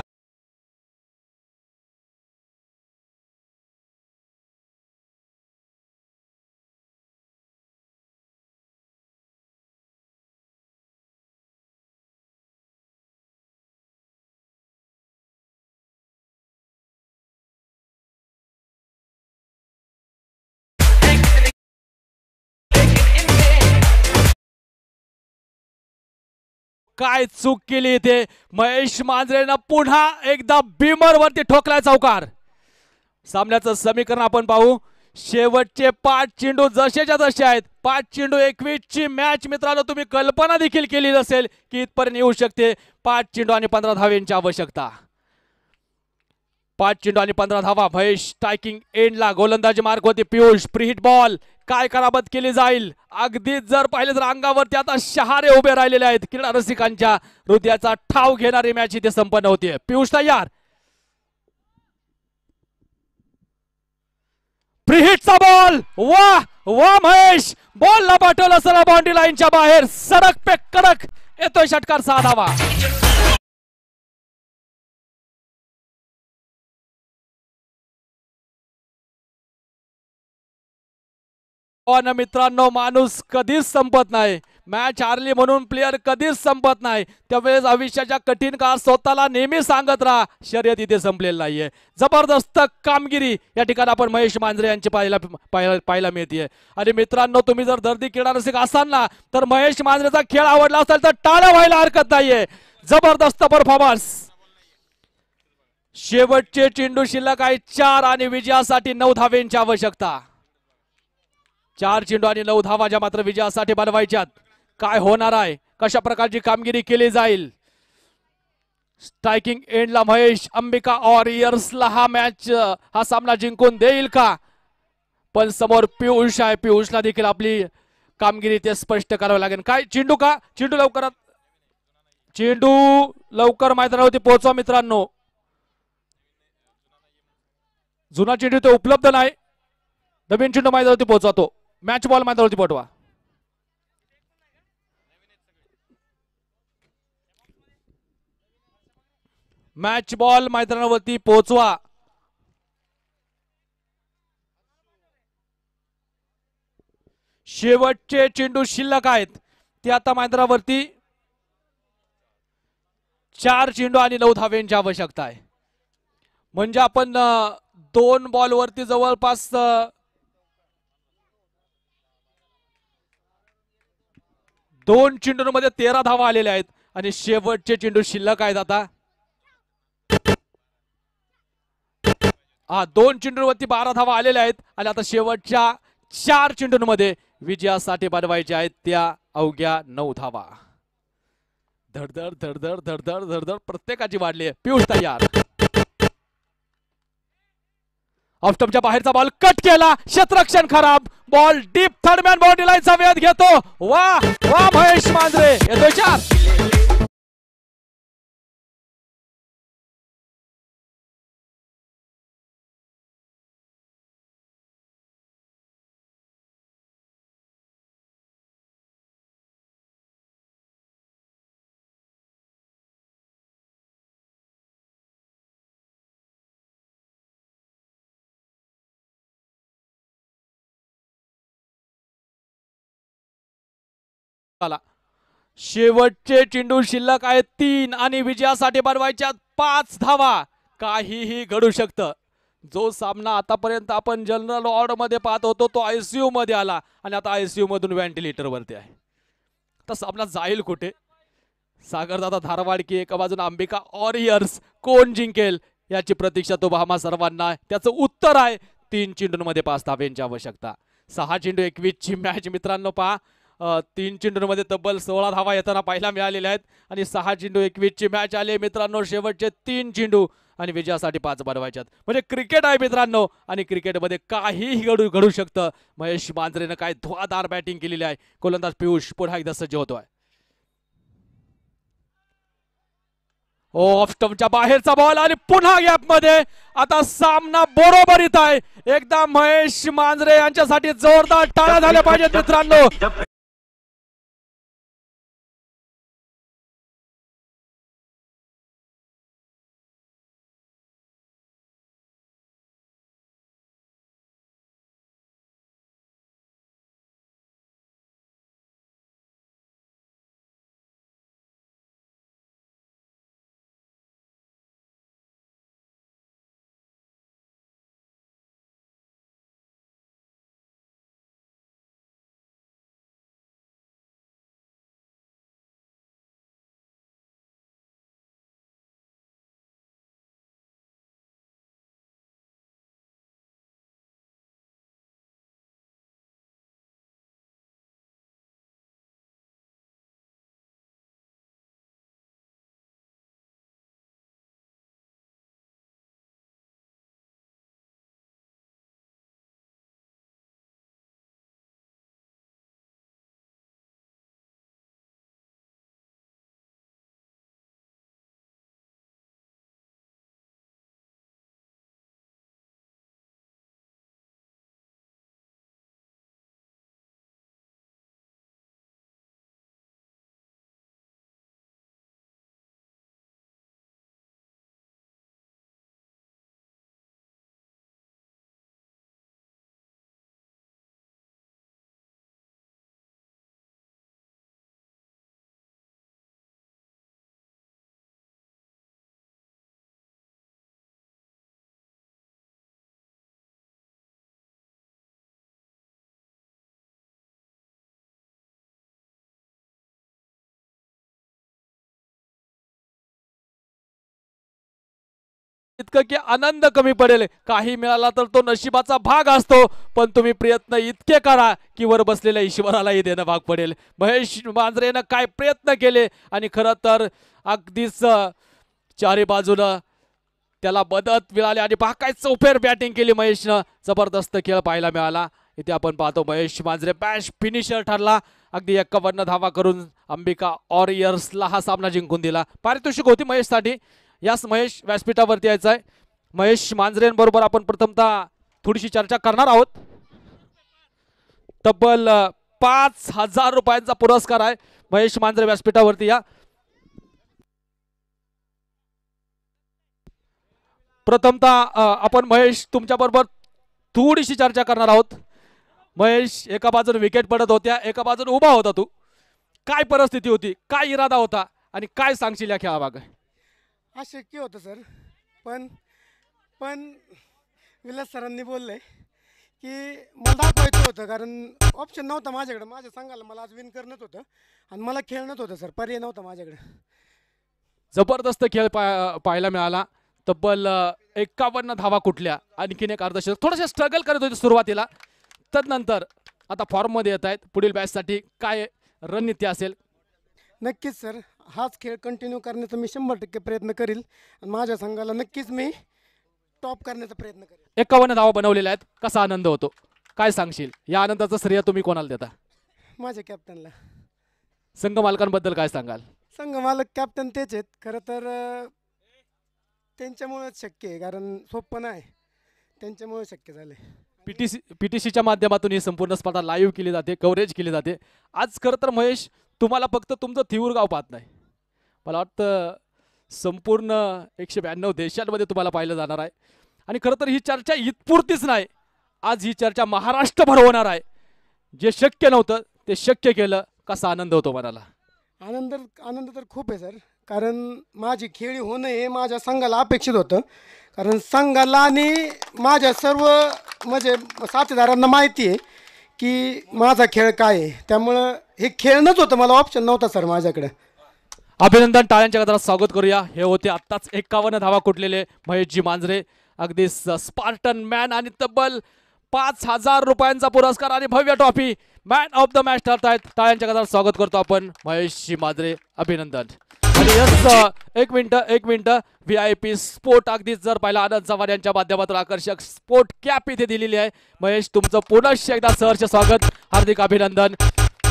काय चूक केली इथे महेश मांजरेनं. पुन्हा एकदा बिमर वरती ठोकलाय चौकार. सामन्याचं समीकरण आपण पाहू. शेवटचे 5 चेंडू जसेच्या तसे आहेत. 5 चेंडू 21 ची मॅच मित्रांनो तुम्ही कल्पना देखील केली नसेल की इथपर्यंत येऊ शकते. 5 चेंडू आणि 15 धावेंची आवश्यकता. 5 चेंडू आणि 15 धावा. महेश स्ट्रायकिंग एंडला, गोलंदाजी मार्क होती पियुष. प्रीहिट बॉल, काय करामत केली जाईल. अगदीच जर पाहिलं तर अंगावरती आता शहारे उभे राहिलेले आहेत. क्रीडा रसिकांच्या हृदयाचा ठाव घेणारी मॅच इथे संपन्न होतीये. पियुष तयार. प्रीहिटचा बॉल, वा महेश, बॉलला पाठवलं सरळ बाउंड्री लाईनच्या बाहेर. सडक पे कडक येतोय षटकार. 6 धावा. मित्रांनो माणूस कधीच संपत नाही. मॅच हारली म्हणून प्लेयर कधीच संपत नाही. त्यावेळेस आयुष्याच्या कठीण काळात स्वतःला नेहमी सांगत राहा शर्यत इथे संपलेली नाहीये. जबरदस्त कामगिरी या ठिकाणी आपण महेश मांजरे यांची पाहायला मिळते. आणि मित्रांनो तुम्ही जर दर्दी क्रीडा रसिक असाल ना तर महेश मांजरेचा खेळ आवडला असेल तर टाळ्या व्हायला हरकत नाहीये. जबरदस्त परफॉर्मन्स. शेवटचे चेंडू शिल्लक आहे 4 आणि विजयासाठी 9 धावेंची आवश्यकता. 4 चेंडू आणि 9 धावा ज्या मात्र विजयासाठी बनवायच्यात. काय होणार आहे, कशा प्रकारची कामगिरी केली जाईल. स्ट्रायकिंग एंडला महेश, अंबिका वॉरियर्सला हा सामना जिंकून देईल का. पण समोर पियुष आहे. पियुषला देखील आपली कामगिरी ते स्पष्ट करावं लागेल. काय चेंडू का चेंडू लवकरात चेंडू लवकर मैदानावरती पोहोचवा मित्रांनो. जुना चेंडू तो उपलब्ध नाही. नवीन चेंडू मैदानावरती पोहोचवा. तो मॅच बॉल मैदानावरती पाठवा. मॅच बॉल मैदानावरती पोहोचवा. शेवटचे चेंडू शिल्लक आहेत ते आता मैदानावरती 4 चेंडू आणि 9 धावांची आवश्यकता आहे. म्हणजे आपण 2 बॉलवरती जवळपास 2 चेंडूंमध्ये 13 धावा आलेल्या आहेत आणि शेवटचे चेंडू शिल्लक आहेत आता. 2 चेंडूंवरती 12 धावा आलेल्या आहेत आणि आता शेवटच्या 4 चेंडूंमध्ये विजयासाठी बनवायच्या आहेत त्या अवघ्या 9 धावा. धडधड धडधड धडधड धडधड प्रत्येकाची वाढली आहे. पियुष तयार. ऑफस्टंपच्या बाहेरचा बॉल कट केला. क्षेत्ररक्षण खराब. बॉल डीप थर्डमॅन बाउंड्री लाईनचा वेध घेतो. वा वा महेश मांजरे येतोय 4. शेवटचे चेंडू शिल्लक आहेत 3 आणि विजयासाठी बनवायच्या 5 धावा. काहीही घडू शकतं. जो सामना आतापर्यंत आपण जनरल वॉर्ड मध्ये पाहत होतो तो आयसीयू मध्ये आला आणि आता आयसीयू मधून व्हेंटिलेटर वरती आहे. तर सामना जाईल कुठे? सागरदादा धारवाड की एका बाजूने अंबिका वॉरियर्स कोण जिंकेल याची प्रतीक्षा तो आम्हा सर्वांना. त्याचं उत्तर आहे 3 चेंडूंमध्ये 5 धावांची आवश्यकता. 6 चेंडू 21 ची मॅच मित्रांनो. पहा 3 चेंडूंमध्ये तब्बल 16 धावा येताना पाहायला मिळालेल्या आहेत आणि 6 चेंडू 21 ची मॅच आली मित्रांनो. शेवटचे 3 चेंडू आणि विजयासाठी 5 बनवायच्यात. म्हणजे क्रिकेट आहे मित्रांनो आणि क्रिकेटमध्ये काहीही घडू शकतं. महेश मांजरेनं काय धुवाधार बॅटिंग केलेली आहे. गोलंदाज पियुष पुन्हा एकदा सज्ज होतोय. ऑफ स्टंपच्या बाहेरचा बॉल आणि पुन्हा गॅप मध्ये. आता सामना बरोबरीत आहे. एकदा महेश मांजरे यांच्यासाठी जोरदार टाळ्या झाल्या पाहिजेत मित्रांनो. इतकं की आनंद कमी पडेल. काही मिळाला तर तो नशिबाचा भाग असतो पण तुम्ही प्रयत्न इतके करा की वर बसलेल्या ईश्वरालाही देणं भाग पडेल. महेश मांजरेनं काय प्रयत्न केले आणि खरं तर अगदीच चारी बाजूला त्याला मदत मिळाली आणि पहा काय चौफेर बॅटिंग केली महेशनं. जबरदस्त खेळ पाहायला मिळाला. इथे आपण पाहतो महेश मांजरे मॅच फिनिशर ठरला. अगदी 51 धावा करून अंबिका वॉरियर्सला हा सामना जिंकून दिला. पारितोषिक होती महेशसाठी. यास महेश व्यासपीठावरती यायचा आहे. महेश मांजरेंबरोबर आपण प्रथमतः थोडीशी चर्चा करणार आहोत. तब्बल 5,000 रुपयांचा पुरस्कार आहे. महेश मांजरे व्यासपीठावरती या. प्रथमतः आपण महेश तुमच्याबरोबर थोडीशी चर्चा करणार आहोत. महेश, एका बाजूने विकेट पडत होत्या, एका बाजूने उभा होता तू. काय परिस्थिती होती, काय इरादा होता आणि काय सांगशील या खेळामागे? अशक्य होतं सर, पण पण विलास सरांनी बोलले की मला दाखवायचं होतं, कारण ऑप्शन नव्हता माझ्याकडे. माझ्या संघाला मला आज विन करणंच होतं आणि मला खेळणंच होतं सर, पर्याय नव्हता माझ्याकडे. जबरदस्त खेळ पाहायला मिळाला. तब्बल 51 धावा कुठल्या, आणखीन एक अर्धशतक. थोडंसं स्ट्रगल करत होते सुरुवातीला, तदनंतर आता फॉर्ममध्ये येत आहेत. पुढील मॅचसाठी काय रणनीती असेल? नक्कीच सर, हाच खेळ कंटिन्यू करण्याचा मी 100% प्रयत्न करील आणि माझ्या संघाला नक्कीच मी टॉप करण्याचा प्रयत्न करेल. 51 धावा बनवलेल्या आहेत. कसा आनंद होतो, काय सांगशील? या आनंदाचं श्रेय तुम्ही कोणाला देता? माझ्या कॅप्टनला. संघ मालकांबद्दल काय सांगाल? संघ मालक कॅप्टन तेच आहेत खरं तर. त्यांच्यामुळेच शक्य आहे, कारण सोपं नाही, त्यांच्यामुळे शक्य झाले. पीटीसीच्या माध्यमातून ही संपूर्ण स्पर्धा लाईव्ह केली जाते, कव्हरेज केली जाते. आज खरं तर महेश, तुम्हाला फक्त तुमचं थिऊर गाव पाहत नाही, मला वाटतं संपूर्ण 192 देशांमध्ये तुम्हाला पाहिलं जाणार आहे. आणि खरं तर ही चर्चा इथपुरतीच नाही, आज ही चर्चा महाराष्ट्रभर होणार आहे. जे शक्य नव्हतं ते शक्य केलं. कसा आनंद होतो मनाला? आनंद तर खूप आहे सर, कारण माझी खेळी होणं हे माझ्या संघाला अपेक्षित होतं. कारण संघाला आणि माझ्या सर्व म्हणजे साथीदारांना माहिती आहे की माझा खेळ काय आहे, त्यामुळं हे खेळणंच होतं, मला ऑप्शन नव्हता सर माझ्याकडे. अभिनंदन, टाळ्यांच्या गजरात स्वागत करूया. हे होते आत्ताच 51 धावा कुठलेले महेशजी मांजरे, अगदी स्पार्टन मॅन. आणि तब्बल 5,000 रुपयांचा पुरस्कार आणि भव्य trophy, man of the match ठरत आहेत. टाळ्यांच्या गजरात स्वागत करतो आपण महेशजी मांजरे. अभिनंदन. आणि यस, एक मिनिट VIP स्पोर्ट, अगदीच जर पाहिला आनंद चव्हाण यांच्या माध्यमातून आकर्षक स्पोर्ट कॅप इथे दिलेली आहे. महेश, तुमचं पुनश्च एकदा सहर्ष स्वागत, हार्दिक अभिनंदन.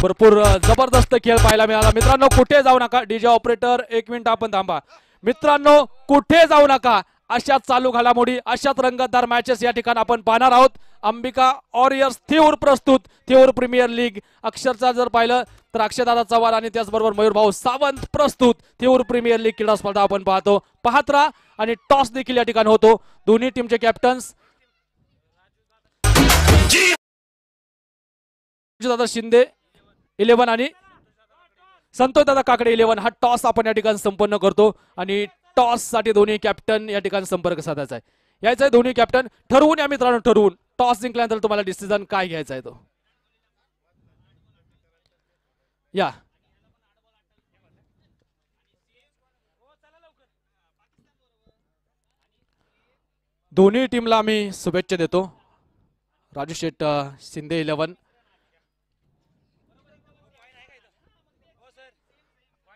भरपूर जबरदस्त खेळ पाहायला मिळाला. मित्रांनो, कुठे जाऊ नका. डीजे ऑपरेटर, एक मिनिट आपण थांबा. मित्रांनो, कुठे जाऊ नका. अशाच चालू घडामोडी, अशाच रंगतदार मॅचेस या ठिकाणी आपण पाहणार आहोत. अंबिका वॉरियर्स थिऊर प्रस्तुत, थिऊर प्रीमियर लीग. अक्षरशः जर पाहिलं तर अक्षयदादा चव्हाण आणि त्याचबरोबर मयूर भाऊ सावंत प्रस्तुत थिऊर प्रीमियर लीग क्रीडा स्पर्धा आपण पाहतो. पाहत राहा. आणि टॉस देखील या ठिकाणी होतो. दोन्ही टीमचे कॅप्टन्स दादा शिंदे 11 आणि संतोष दादा काकडे 11. हा टॉस आपण या ठिकाणी संपन्न करतो आणि टॉस साठी दोन्ही कॅप्टन या ठिकाणी संपर्क साधायचा आहे. यायचा आहे दोन्ही कॅप्टन. ठरवून या मित्रांनो, ठरवून. टॉस जिंकल्यानंतर तुम्हाला डिसिजन काय घ्यायचा आहे तो या. दोन्ही टीमला आम्ही शुभेच्छा देतो. राजू शेठ शिंदे 11.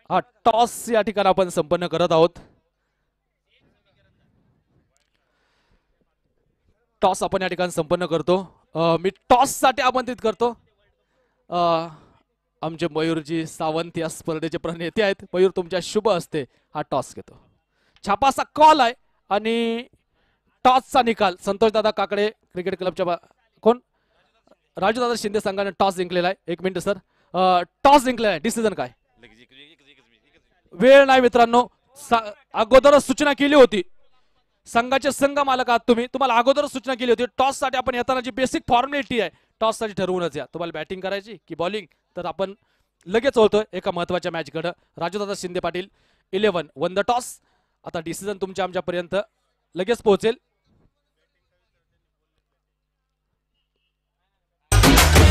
हा टॉस या ठिकाणी आपण संपन्न करत आहोत. टॉस आपण या ठिकाणी संपन्न करतो. मी टॉस साठी आमंत्रित करतो आमचे मयूरजी सावंत, या स्पर्धेचे प्रणेते आहेत. मयूर, तुमच्या शुभ हस्ते हा टॉस घेतो. छापासा कॉल आहे आणि टॉसचा निकाल संतोष दादा काकडे क्रिकेट क्लबच्या कोण राजू दादा शिंदे संघाने टॉस जिंकलेला आहे. एक मिनिट सर, टॉस जिंकलेला आहे. डिसिजन काय? वेळ नाही मित्रांनो, अगोदरच सूचना केली होती. संघाचे संघ मालक आहात तुम्ही, तुम्हाला अगोदरच सूचना केली होती. टॉस साठी आपण येताना जी बेसिक फॉर्मॅलिटी आहे, टॉस साठी ठरवूनच या. तुम्हाला बॅटिंग करायची की बॉलिंग, तर आपण लगेच होतोय एका महत्वाच्या मॅच कडे. Rajudada Shinde Patil 11 won the toss. आता डिसिजन तुमच्या आमच्यापर्यंत लगेच पोहोचेल.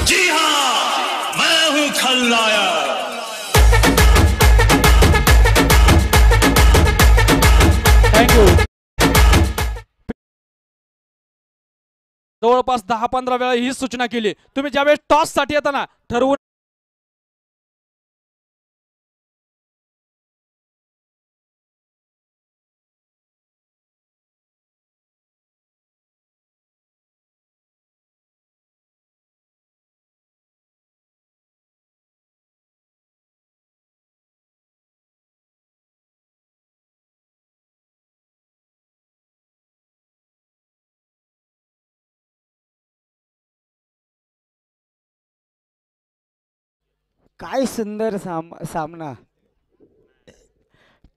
जी हाँ, मैं हूँ खलनायक. थँक्यू. जवळपास 10-15 वेळा ही सूचना केली. तुम्ही ज्यावेळेस टॉस साठी येताना ठरवून काय सुंदर सामना.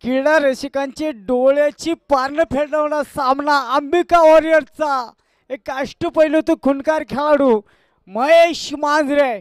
क्रीडा रसिकांची डोळ्याची पारणं फेडवणारा सामना. अंबिका वॉरियर्सचा एक अष्टपैलू तो खुणकार खेळाडू महेश मांजरे